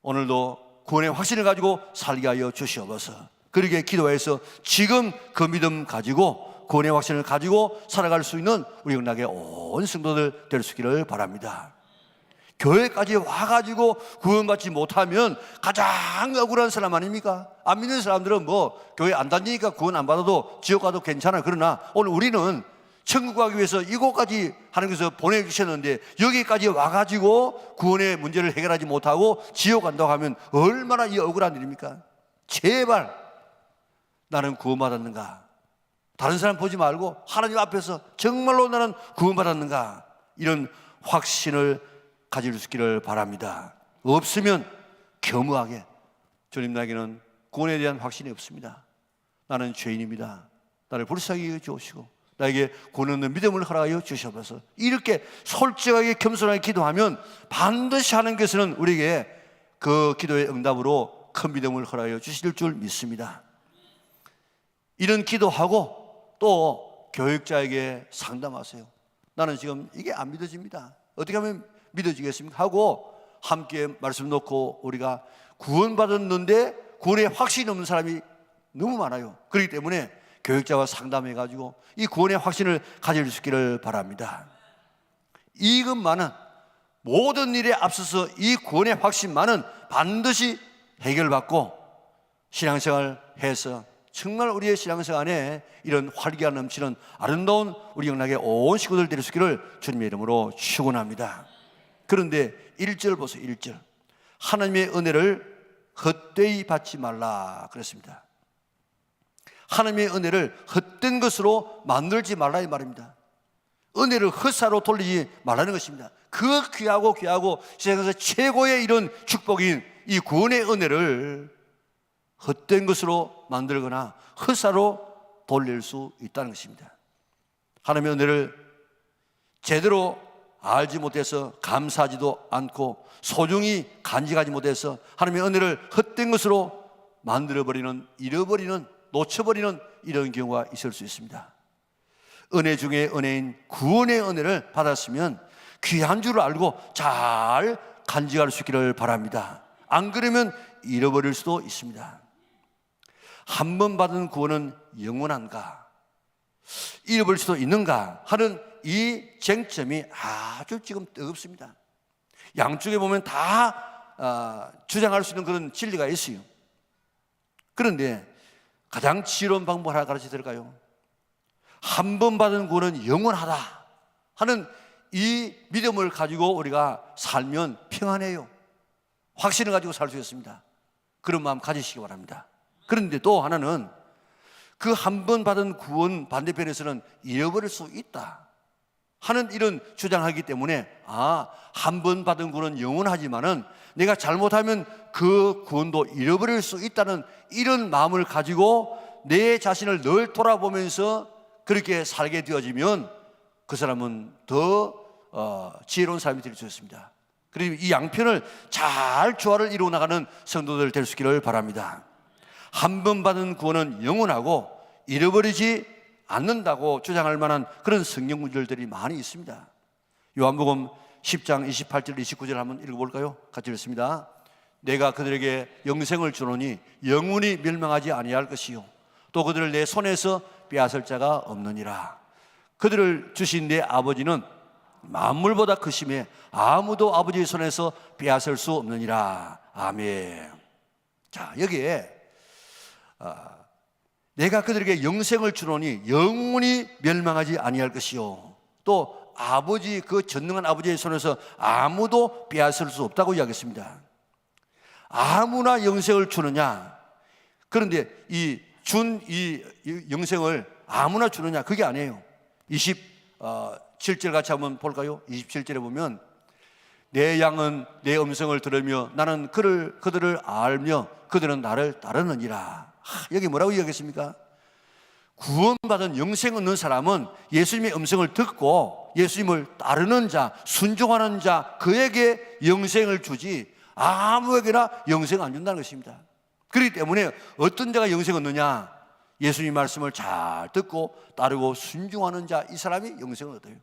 오늘도 구원의 확신을 가지고 살게 하여 주시옵소서. 그렇게 기도해서 지금 그 믿음 가지고 구원의 확신을 가지고 살아갈 수 있는 우리 영락의 온 성도들 될 수 있기를 바랍니다. 교회까지 와가지고 구원받지 못하면 가장 억울한 사람 아닙니까? 안 믿는 사람들은 뭐 교회 안 다니니까 구원 안 받아도 지옥 가도 괜찮아요. 그러나 오늘 우리는 천국 가기 위해서 이곳까지 하나님께서 보내주셨는데 여기까지 와가지고 구원의 문제를 해결하지 못하고 지옥 간다고 하면 얼마나 이 억울한 일입니까? 제발 나는 구원받았는가? 다른 사람 보지 말고 하나님 앞에서 정말로 나는 구원받았는가? 이런 확신을 가질 수 있기를 바랍니다. 없으면 겸허하게, 주님, 나에게는 구원에 대한 확신이 없습니다. 나는 죄인입니다. 나를 불쌍히 여겨주시고 나에게 구원 얻는 믿음을 허락하여 주셔서 이렇게 솔직하게 겸손하게 기도하면 반드시 하나님께서는 우리에게 그 기도의 응답으로 큰 믿음을 허락하여 주실 줄 믿습니다. 이런 기도하고 또 교육자에게 상담하세요. 나는 지금 이게 안 믿어집니다. 어떻게 하면 믿어지겠습니까? 하고 함께 말씀 놓고 우리가 구원받았는데 구원에 확신이 없는 사람이 너무 많아요. 그렇기 때문에 교육자와 상담해가지고 이 구원의 확신을 가질 수 있기를 바랍니다. 이것만은 모든 일에 앞서서 이 구원의 확신만은 반드시 해결받고 신앙생활 해서 정말 우리의 신앙생활 안에 이런 활기가 넘치는 아름다운 우리 영락의 온 식구들 될 수 있기를 주님의 이름으로 축원합니다. 그런데 1절 보세요. 1절 하나님의 은혜를 헛되이 받지 말라 그랬습니다. 하나님의 은혜를 헛된 것으로 만들지 말라 이 말입니다. 은혜를 헛사로 돌리지 말라는 것입니다. 그 귀하고 세상에서 최고의 이런 축복인 이 구원의 은혜를 헛된 것으로 만들거나 헛사로 돌릴 수 있다는 것입니다. 하나님의 은혜를 제대로 알지 못해서 감사하지도 않고 소중히 간직하지 못해서 하나님의 은혜를 헛된 것으로 만들어버리는, 잃어버리는, 놓쳐버리는 이런 경우가 있을 수 있습니다. 은혜 중에 은혜인 구원의 은혜를 받았으면 귀한 줄 알고 잘 간직할 수 있기를 바랍니다. 안 그러면 잃어버릴 수도 있습니다. 한 번 받은 구원은 영원한가? 잃어버릴 수도 있는가? 하는 이 쟁점이 아주 지금 뜨겁습니다. 양쪽에 보면 다 주장할 수 있는 그런 진리가 있어요. 그런데 가장 지혜로운 방법 하나 가르쳐 드릴까요? 한 번 받은 구원은 영원하다 하는 이 믿음을 가지고 우리가 살면 평안해요. 확신을 가지고 살 수 있습니다. 그런 마음 가지시기 바랍니다. 그런데 또 하나는 그 한 번 받은 구원 반대편에서는 잃어버릴 수 있다 하는 이런 주장하기 때문에 한 번 받은 구원은 영원하지만은 내가 잘못하면 그 구원도 잃어버릴 수 있다는 이런 마음을 가지고 내 자신을 늘 돌아보면서 그렇게 살게 되어지면 그 사람은 더 지혜로운 사람이 될 수 있습니다. 그리고 이 양편을 잘 조화를 이루어 나가는 성도들 될 수 있기를 바랍니다. 한 번 받은 구원은 영원하고 잃어버리지 않는다고 주장할 만한 그런 성경 구절들이 많이 있습니다. 요한복음 10장 28절 29절 한번 읽어볼까요? 같이 읽습니다. 내가 그들에게 영생을 주노니 영원히 멸망하지 아니할 것이요 또 그들을 내 손에서 빼앗을 자가 없느니라. 그들을 주신 내 아버지는 만물보다 크심에 아무도 아버지의 손에서 빼앗을 수 없느니라. 아멘. 자, 여기에 내가 그들에게 영생을 주노니 영원히 멸망하지 아니할 것이요 또 아버지, 그 전능한 아버지의 손에서 아무도 빼앗을 수 없다고 이야기했습니다. 아무나 영생을 주느냐? 그런데 이 영생을 아무나 주느냐? 그게 아니에요. 27절 같이 한번 볼까요? 27절에 보면 내 양은 내 음성을 들으며 나는 그들을 알며 그들은 나를 따르느니라. 여기 뭐라고 이야기했습니까? 구원받은 영생 얻는 사람은 예수님의 음성을 듣고 예수님을 따르는 자, 순종하는 자, 그에게 영생을 주지 아무에게나 영생 안 준다는 것입니다. 그렇기 때문에 어떤 자가 영생 얻느냐? 예수님 말씀을 잘 듣고 따르고 순종하는 자, 이 사람이 영생을 얻어요.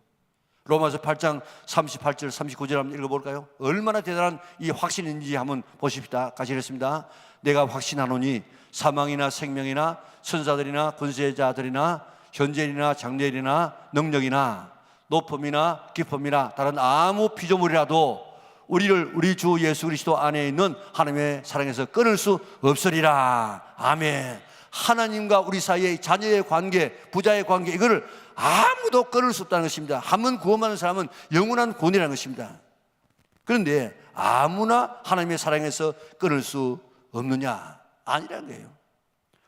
로마서 8장 38절 39절 한번 읽어볼까요? 얼마나 대단한 이 확신인지 한번 보십시다. 같이 읽겠습니다. 내가 확신하노니 사망이나 생명이나 천사들이나 권세자들이나 현재일이나 장래일이나 능력이나 높음이나 깊음이나 다른 아무 피조물이라도 우리를 우리 주 예수 그리스도 안에 있는 하나님의 사랑에서 끊을 수 없으리라. 아멘. 하나님과 우리 사이의 자녀의 관계, 부자의 관계, 이거를 아무도 끊을 수 없다는 것입니다. 한 번 구원받는 사람은 영원한 구원이라는 것입니다. 그런데 아무나 하나님의 사랑에서 끊을 수 없느냐? 아니라는 거예요.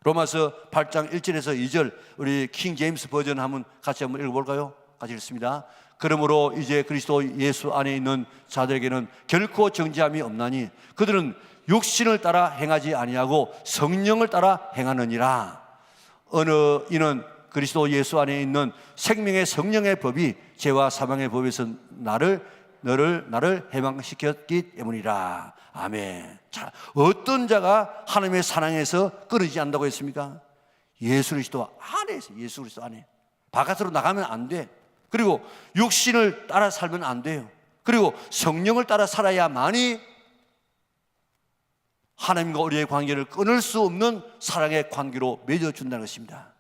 로마서 8장 1절에서 2절 우리 킹 제임스 버전 같이 한번 읽어볼까요? 같이 읽습니다. 그러므로 이제 그리스도 예수 안에 있는 자들에게는 결코 정죄함이 없나니 그들은 육신을 따라 행하지 아니하고 성령을 따라 행하느니라. 이는 그리스도 예수 안에 있는 생명의 성령의 법이 죄와 사망의 법에서 나를 해방시켰기 때문이라. 아멘. 자, 어떤 자가 하나님의 사랑에서 끊이지 않는다고 했습니까? 예수 그리스도 안에서, 예수 그리스도 안에. 바깥으로 나가면 안 돼. 그리고 육신을 따라 살면 안 돼요. 그리고 성령을 따라 살아야만이 하나님과 우리의 관계를 끊을 수 없는 사랑의 관계로 맺어준다는 것입니다.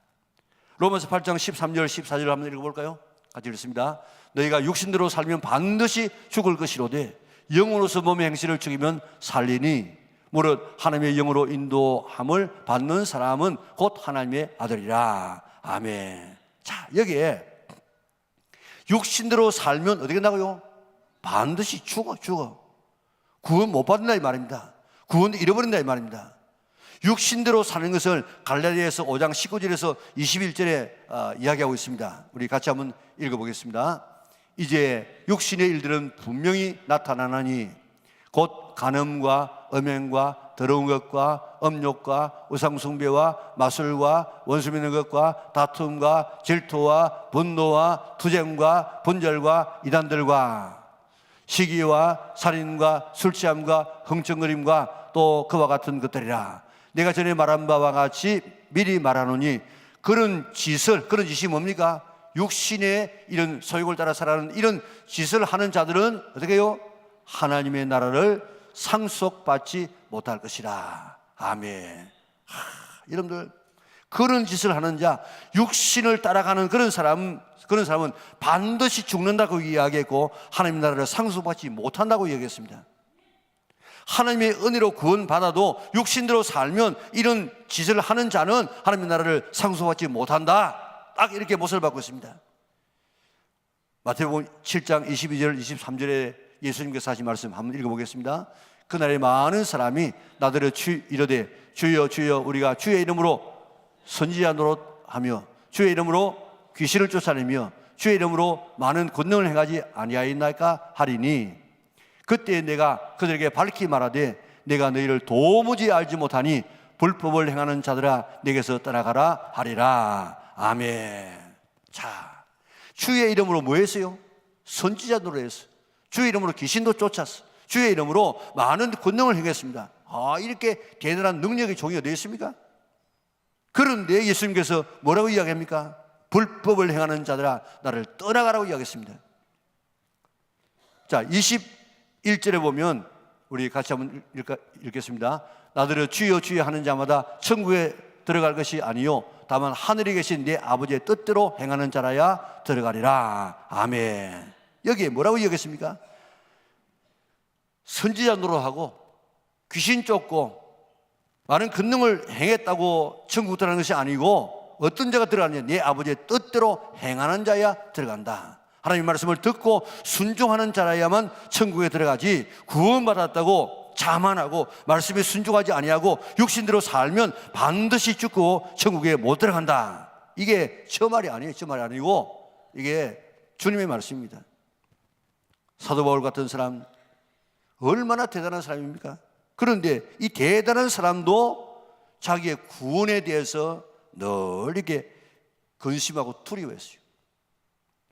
로마서 8장 13절 14절 한번 읽어볼까요? 같이 읽습니다. 너희가 육신대로 살면 반드시 죽을 것이로되 영으로서 몸의 행실을 죽이면 살리니 무릇 하나님의 영으로 인도함을 받는 사람은 곧 하나님의 아들이라. 아멘. 자, 여기에 육신대로 살면 어떻게 된다고요? 반드시 죽어. 구원 못 받는다 이 말입니다. 구원도 잃어버린다 이 말입니다. 육신대로 사는 것을 갈라디아서 5장 19절에서 21절에 이야기하고 있습니다. 우리 같이 한번 읽어보겠습니다. 이제 육신의 일들은 분명히 나타나나니 곧 간음과 음행과 더러운 것과 음욕과 우상숭배와 마술과 원수 맺는 것과 다툼과 질투와 분노와 투쟁과 분절과 이단들과 시기와 살인과 술취함과 흥청거림과 또 그와 같은 것들이라. 내가 전에 말한 바와 같이 미리 말하노니 그런 짓이 뭡니까? 육신의 이런 소욕을 따라 살아가는 이런 짓을 하는 자들은 어떻게 해요? 하나님의 나라를 상속받지 못할 것이라. 아멘. 여러분들, 그런 짓을 하는 자, 육신을 따라가는 그런 사람은 반드시 죽는다고 이야기했고 하나님의 나라를 상속받지 못한다고 이야기했습니다. 하나님의 은혜로 구원받아도 육신대로 살면 이런 짓을 하는 자는 하나님의 나라를 상속받지 못한다. 딱 이렇게 못을 받고 있습니다. 마태복음 7장 22절 23절에 예수님께서 하신 말씀 한번 읽어보겠습니다. 그날에 많은 사람이 나더러 이르되 주여 주여 우리가 주의 이름으로 선지자 노릇하며 주의 이름으로 귀신을 쫓아내며 주의 이름으로 많은 권능을 행하지 아니하였나이까 하리니 그때 내가 그들에게 밝히 말하되 내가 너희를 도무지 알지 못하니 불법을 행하는 자들아 내게서 떠나가라 하리라. 아멘. 자, 주의 이름으로 뭐 했어요? 선지자 노릇했어요. 주의 이름으로 귀신도 쫓았어. 주의 이름으로 많은 권능을 행했습니다. 이렇게 대단한 능력의 종이 어디 있습니까? 그런데 예수님께서 뭐라고 이야기합니까? 불법을 행하는 자들아 나를 떠나가라고 이야기했습니다. 자, 21절에 보면 우리 같이 한번 읽겠습니다. 나더러 주여 주여 하는 자마다 천국에 들어갈 것이 아니요 다만 하늘에 계신 내 아버지의 뜻대로 행하는 자라야 들어가리라. 아멘. 여기에 뭐라고 이야기했습니까? 선지자 노릇하고 귀신 쫓고 많은 권능을 행했다고 천국 들어가는 것이 아니고 어떤 자가 들어가느냐? 내 아버지의 뜻대로 행하는 자야 들어간다. 하나님의 말씀을 듣고 순종하는 자라야만 천국에 들어가지 구원받았다고 자만하고 말씀에 순종하지 아니하고 육신대로 살면 반드시 죽고 천국에 못 들어간다. 이게 저 말이 아니에요. 저 말이 아니고 이게 주님의 말씀입니다. 사도 바울 같은 사람 얼마나 대단한 사람입니까? 그런데 이 대단한 사람도 자기의 구원에 대해서 늘 이렇게 근심하고 두려워했어요.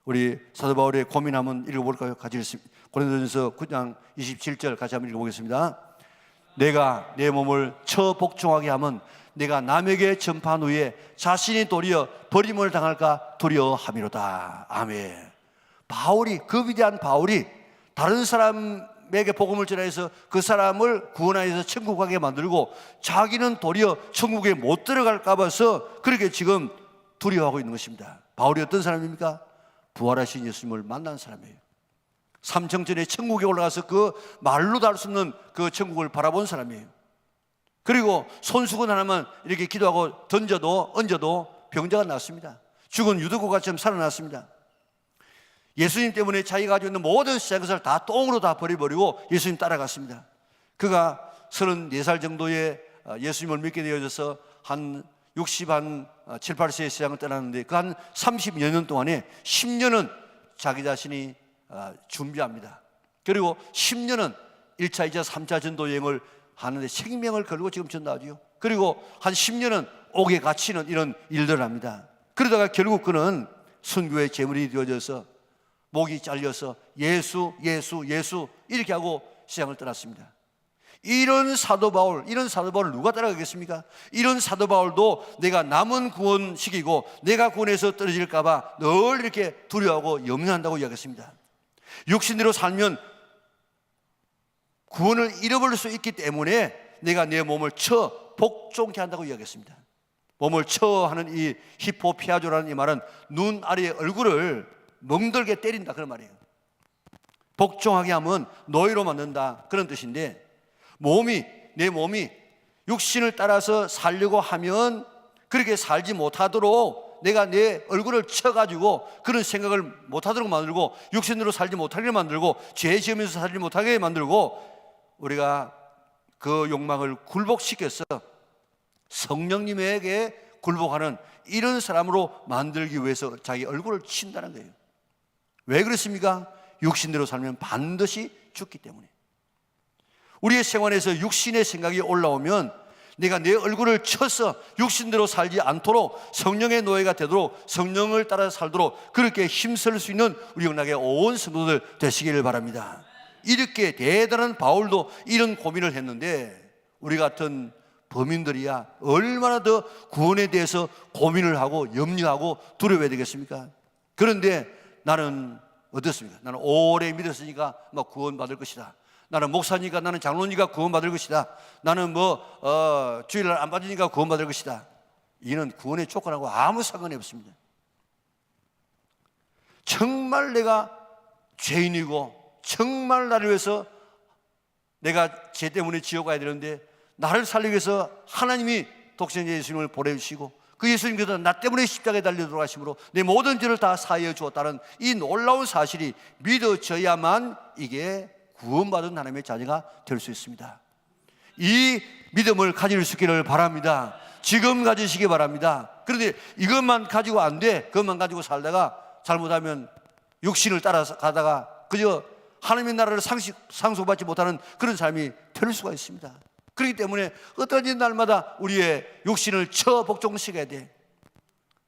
우리 사도 바울의 고민 한번 읽어볼까요? 같이 읽습니다. 고린도전서 9장 27절 같이 한번 읽어보겠습니다. 내가 내 몸을 처 복종하게 하면 내가 남에게 전파한 후에 자신이 도리어 버림을 당할까 두려워함이로다. 아멘. 바울이, 그 위대한 바울이 다른 사람에게 복음을 전해서 그 사람을 구원하여서 천국 가게 만들고 자기는 도리어 천국에 못 들어갈까 봐서 그렇게 지금 두려워하고 있는 것입니다. 바울이 어떤 사람입니까? 부활하신 예수님을 만난 사람이에요. 삼청전에 천국에 올라가서 그 말로도 할 수 없는 그 천국을 바라본 사람이에요. 그리고 손수건 하나만 이렇게 기도하고 얹어도 병자가 낫습니다. 죽은 유두고가처럼 살아났습니다. 예수님 때문에 자기가 가지고 있는 모든 세상 것을 다 똥으로 다 버려버리고 예수님 따라갔습니다. 그가 34살 정도에 예수님을 믿게 되어져서 한 7, 8세의 세상을 떠났는데 그 한 30여 년 동안에 10년은 자기 자신이 준비합니다. 그리고 10년은 1차, 2차, 3차 전도 여행을 하는데 생명을 걸고 지금 전도하죠. 그리고 한 10년은 옥에 갇히는 이런 일들을 합니다. 그러다가 결국 그는 선교의 제물이 되어져서 목이 잘려서 예수 이렇게 하고 세상을 떠났습니다. 이런 사도 바울을 누가 따라가겠습니까? 이런 사도 바울도 내가 남은 구원시키고 내가 구원에서 떨어질까 봐 늘 이렇게 두려워하고 염려한다고 이야기했습니다. 육신대로 살면 구원을 잃어버릴 수 있기 때문에 내가 내 몸을 처 복종케 한다고 이야기했습니다. 몸을 처 하는 이 히포피아조라는 이 말은 눈 아래의 얼굴을 멍들게 때린다 그런 말이에요. 복종하게 하면 노예로 만든다 그런 뜻인데, 내 몸이 육신을 따라서 살려고 하면 그렇게 살지 못하도록 내가 내 얼굴을 쳐가지고 그런 생각을 못하도록 만들고 육신으로 살지 못하게 만들고 죄 지으면서 살지 못하게 만들고 우리가 그 욕망을 굴복시켜서 성령님에게 굴복하는 이런 사람으로 만들기 위해서 자기 얼굴을 친다는 거예요. 왜 그렇습니까? 육신대로 살면 반드시 죽기 때문에. 우리의 생활에서 육신의 생각이 올라오면 내가 내 얼굴을 쳐서 육신대로 살지 않도록 성령의 노예가 되도록 성령을 따라 살도록 그렇게 힘쓸 수 있는 우리 영락의 온 성도들 되시기를 바랍니다. 이렇게 대단한 바울도 이런 고민을 했는데 우리 같은 범인들이야 얼마나 더 구원에 대해서 고민을 하고 염려하고 두려워해야 되겠습니까? 그런데 나는 어떻습니까? 나는 오래 믿었으니까 막 구원받을 것이다. 나는 목사니까, 나는 장로니까 구원받을 것이다. 나는 주일날 안 받으니까 구원받을 것이다. 이는 구원의 조건하고 아무 상관이 없습니다. 정말 내가 죄인이고 정말 나를 위해서 내가 죄 때문에 지옥 가야 되는데 나를 살리기 위해서 하나님이 독생자 예수님을 보내주시고 그 예수님께서 나 때문에 십자가에 달려 돌아가심으로 내 모든 죄를 다 사하여 주었다는 이 놀라운 사실이 믿어져야만 이게 구원받은 하나님의 자녀가 될 수 있습니다. 이 믿음을 가질 수 있기를 바랍니다. 지금 가지시기 바랍니다. 그런데 이것만 가지고 안 돼. 그것만 가지고 살다가 잘못하면 육신을 따라서 가다가 그저 하나님의 나라를 상속받지 못하는 그런 삶이 될 수가 있습니다. 그렇기 때문에 어떠한 날마다 우리의 육신을 처 복종시켜야 돼.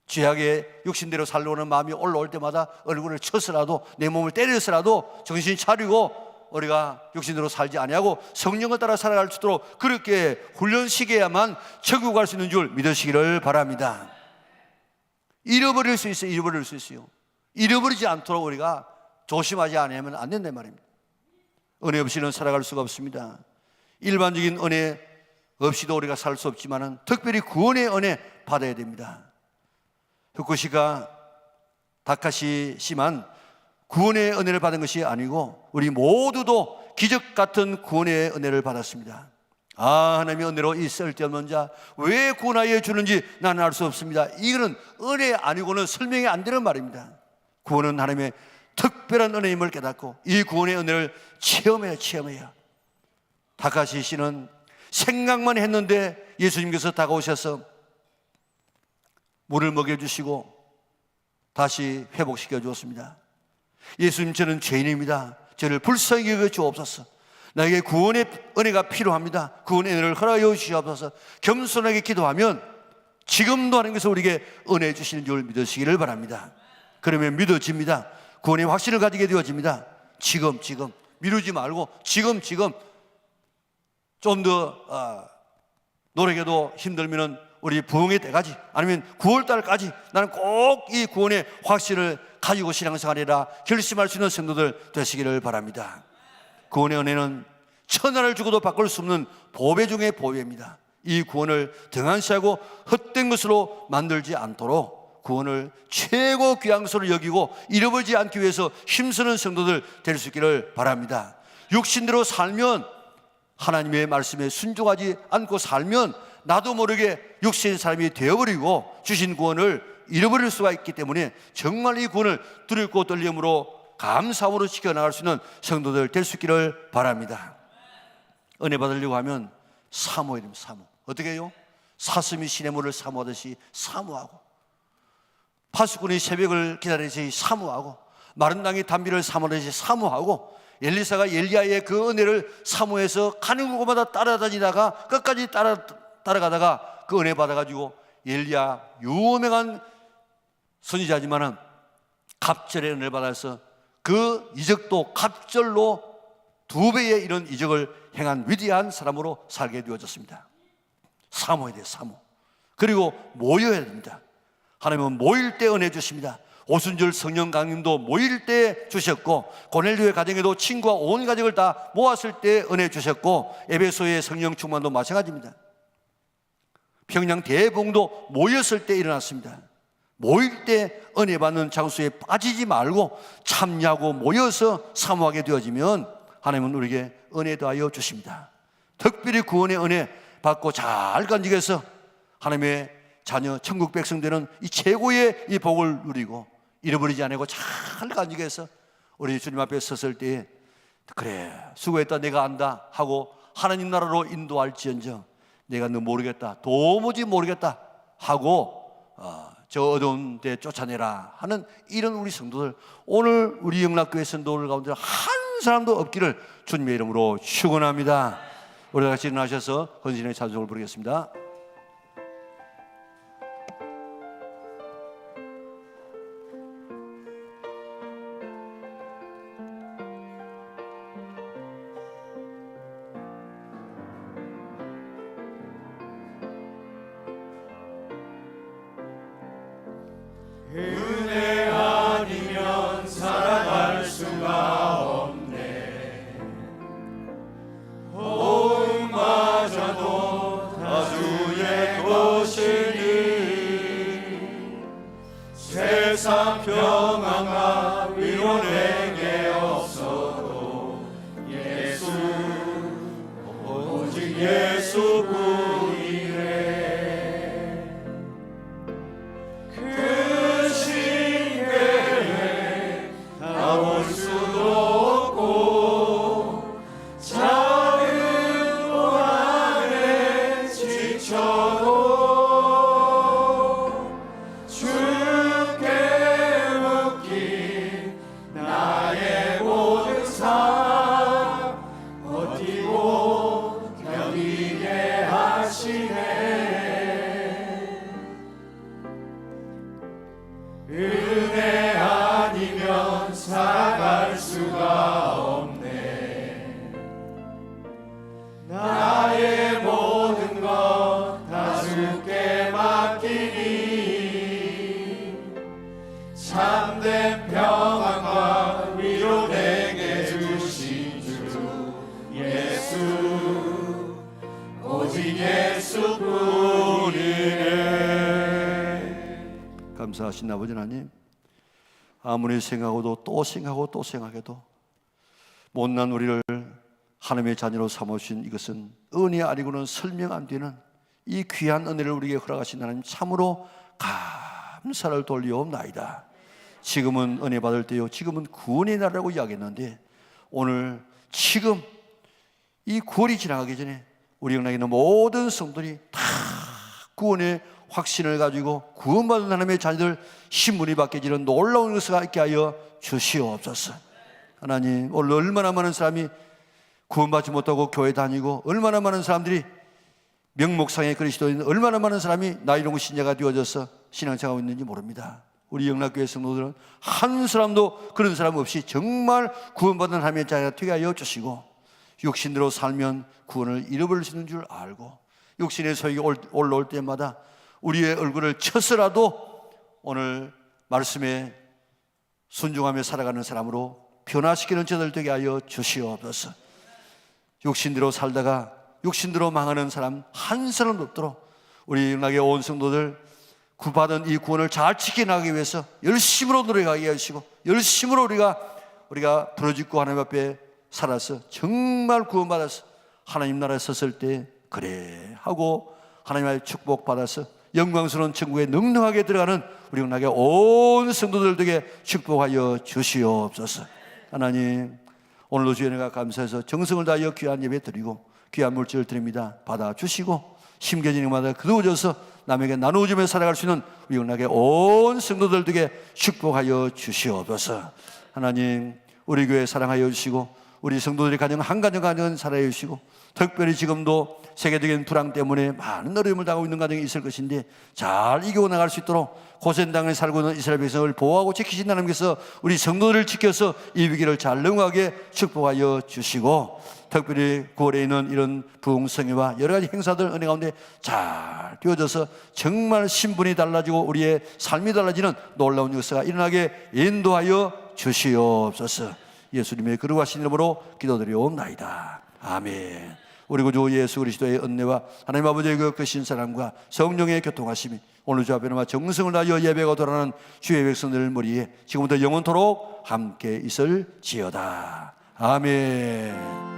죄악의 육신대로 살려오는 마음이 올라올 때마다 얼굴을 쳐서라도 내 몸을 때려서라도 정신 차리고 우리가 육신으로 살지 아니하고 성령을 따라 살아갈 수 있도록 그렇게 훈련시켜야만 천국 갈 수 있는 줄 믿으시기를 바랍니다. 잃어버릴 수 있어요. 잃어버리지 않도록 우리가 조심하지 않으면 안 된단 말입니다. 은혜 없이는 살아갈 수가 없습니다. 일반적인 은혜 없이도 우리가 살 수 없지만 특별히 구원의 은혜 받아야 됩니다. 후쿠시카 다카시 씨만 구원의 은혜를 받은 것이 아니고 우리 모두도 기적 같은 구원의 은혜를 받았습니다. 하나님의 은혜로 이 쓸데없는 자 왜 구원하여 주는지 나는 알 수 없습니다. 이거는 은혜 아니고는 설명이 안 되는 말입니다. 구원은 하나님의 특별한 은혜임을 깨닫고 이 구원의 은혜를 체험해야. 다카시 씨는 생각만 했는데 예수님께서 다가오셔서 물을 먹여주시고 다시 회복시켜 주었습니다. 예수님, 저는 죄인입니다. 저를 불쌍히 여겨 주옵소서. 나에게 구원의 은혜가 필요합니다. 구원의 은혜를 허락하여 주시옵소서. 겸손하게 기도하면 지금도 하나님께서 우리에게 은혜 주시는 줄 믿으시기를 바랍니다. 그러면 믿어집니다. 구원의 확신을 가지게 되어집니다. 지금 미루지 말고 지금 좀 더 노력해도 힘들면은 우리 부흥의 때까지 아니면 9월달까지 나는 꼭 이 구원의 확신을 가지고 신앙생활이라 결심할 수 있는 성도들 되시기를 바랍니다. 구원의 은혜는 천하를 주고도 바꿀 수 없는 보배 중의 보배입니다. 이 구원을 등한시하고 헛된 것으로 만들지 않도록 구원을 최고 귀한 것으로 여기고 잃어버리지 않기 위해서 힘쓰는 성도들 될 수 있기를 바랍니다. 육신대로 살면, 하나님의 말씀에 순종하지 않고 살면 나도 모르게 육신의 사람이 되어버리고 주신 구원을 잃어버릴 수가 있기 때문에 정말 이 구원을 두렵고 떨림으로 감사함으로 지켜나갈 수 있는 성도들 될 수 있기를 바랍니다. 은혜 받으려고 하면 사모해야 됩니다. 사모. 어떻게 해요? 사슴이 시냇물을 사모하듯이 사모하고, 파수꾼이 새벽을 기다리듯이 사모하고, 마른 땅이 단비를 사모하듯이 사모하고, 엘리사가 엘리야의 그 은혜를 사모해서 가는 곳마다 따라다니다가 끝까지 따라가다가 그 은혜 받아가지고 엘리야 유명한 선지자지만은 갑절의 은혜를 받아서 그 이적도 갑절로 2배의 이런 이적을 행한 위대한 사람으로 살게 되어졌습니다. 사모해야 돼요. 사모. 그리고 모여야 됩니다. 하나님은 모일 때 은혜 주십니다. 오순절 성령 강림도 모일 때 주셨고, 고넬료의 가정에도 친구와 온 가족을 다 모았을 때 은혜 주셨고, 에베소의 성령 충만도 마찬가지입니다. 평양 대봉도 모였을 때 일어났습니다. 모일 때 은혜 받는 장소에 빠지지 말고 참여하고 모여서 사모하게 되어지면 하나님은 우리에게 은혜 더하여 주십니다. 특별히 구원의 은혜 받고 잘 간직해서 하나님의 자녀 천국 백성 되는 이 최고의 이 복을 누리고 잃어버리지 않고 잘 간직해서 우리 주님 앞에 섰을 때에 그래 수고했다 내가 안다 하고 하나님 나라로 인도할지언정 내가 너 모르겠다 도무지 모르겠다 하고 저 어두운 데 쫓아내라 하는 이런 우리 성도들, 오늘 우리 영락교회 성도들 가운데 한 사람도 없기를 주님의 이름으로 축원합니다. 우리 같이 일어나셔서 헌신의 찬송을 부르겠습니다. 은혜 아니면 살아갈 수가 없네. 호흡마저도 다 주의 것이니 세상 평안과 위로 내게 없어도 예수 오직 예수뿐이네. 올 수도 없고 작은 고난에 지쳐도 주께 맡긴 나의 모든 삶 버티고 견디게 하시네. 은혜 아니면 살아갈 수가 없네. 나의 모든 것 다 주께 맡기니 참된 평안과 위로 내게 주신 주 예수 오직 예수뿐이네. 감사하신 아버지 하나님, 아무리 생각하고도 또 생각하고 또 생각해도 못난 우리를 하나님의 자녀로 삼으신 이것은 은혜 아니고는 설명 안 되는 이 귀한 은혜를 우리에게 허락하신 하나님 참으로 감사를 돌리옵나이다. 지금은 은혜 받을 때요, 지금은 구원의 날이라고 이야기했는데 오늘 지금 이 9월이 지나가기 전에 우리 영락에 있는 모든 성도들이 다 구원의 확신을 가지고 구원받은 하나님의 자녀들 신분이 바뀌어지는 놀라운 것을 있게 하여 주시옵소서. 하나님, 오늘 얼마나 많은 사람이 구원받지 못하고 교회 다니고 얼마나 많은 사람들이 명목상의 그리스도인 얼마나 많은 사람이 나이롱 신자가 되어져서 신앙생활하고 있는지 모릅니다. 우리 영락교회 성도들은 한 사람도 그런 사람 없이 정말 구원받은 하나님의 자녀가 되게 하여 주시고, 육신대로 살면 구원을 잃어버릴 수 있는 줄 알고, 육신의 소욕이 올라올 때마다 우리의 얼굴을 쳐서라도 오늘 말씀에 순종하며 살아가는 사람으로 변화시키는 저들 되게 하여 주시옵소서. 육신대로 살다가 육신대로 망하는 사람 한 사람도 없도록 우리 영락의 온 성도들 구받은 이 구원을 잘 지켜나가기 위해서 열심으로 노력하게 하시고, 열심으로 우리가 부르짖고 하나님 앞에 살아서 정말 구원받아서 하나님 나라에 섰을 때 그래 하고 하나님의 축복받아서 영광스러운 천국에 넉넉하게 들어가는 우리 영락의 온 성도들에게 축복하여 주시옵소서. 하나님, 오늘도 주의 은혜가 감사해서 정성을 다하여 귀한 예배 드리고 귀한 물질을 드립니다. 받아주시고 심겨지는 것마다 그두어져서 남에게 나누어주며 살아갈 수 있는 우리 영락의 온 성도들에게 축복하여 주시옵소서. 하나님, 우리 교회 사랑하여 주시고 우리 성도들의 가정 한 가정 사랑해 주시고, 특별히 지금도 세계적인 불황 때문에 많은 어려움을 당하고 있는 가정이 있을 것인데 잘 이겨 나갈 수 있도록 고센 땅에 살고 있는 이스라엘 백성을 보호하고 지키신 하나님께서 우리 성도들을 지켜서 이 위기를 잘 능하게 축복하여 주시고, 특별히 9월에 있는 이런 부흥성회와 여러 가지 행사들 은혜 가운데 잘 되어져서 정말 신분이 달라지고 우리의 삶이 달라지는 놀라운 역사가 일어나게 인도하여 주시옵소서. 예수님의 거룩하신 이름으로 기도드리옵나이다. 아멘. 우리 구주 예수 그리스도의 은혜와 하나님 아버지의 그 크신 사랑과 성령의 교통하심이 오늘 주 앞에는 정성을 다하여 예배가 돌아가는 주의 백성들 머리에 지금부터 영원토록 함께 있을지어다. 아멘.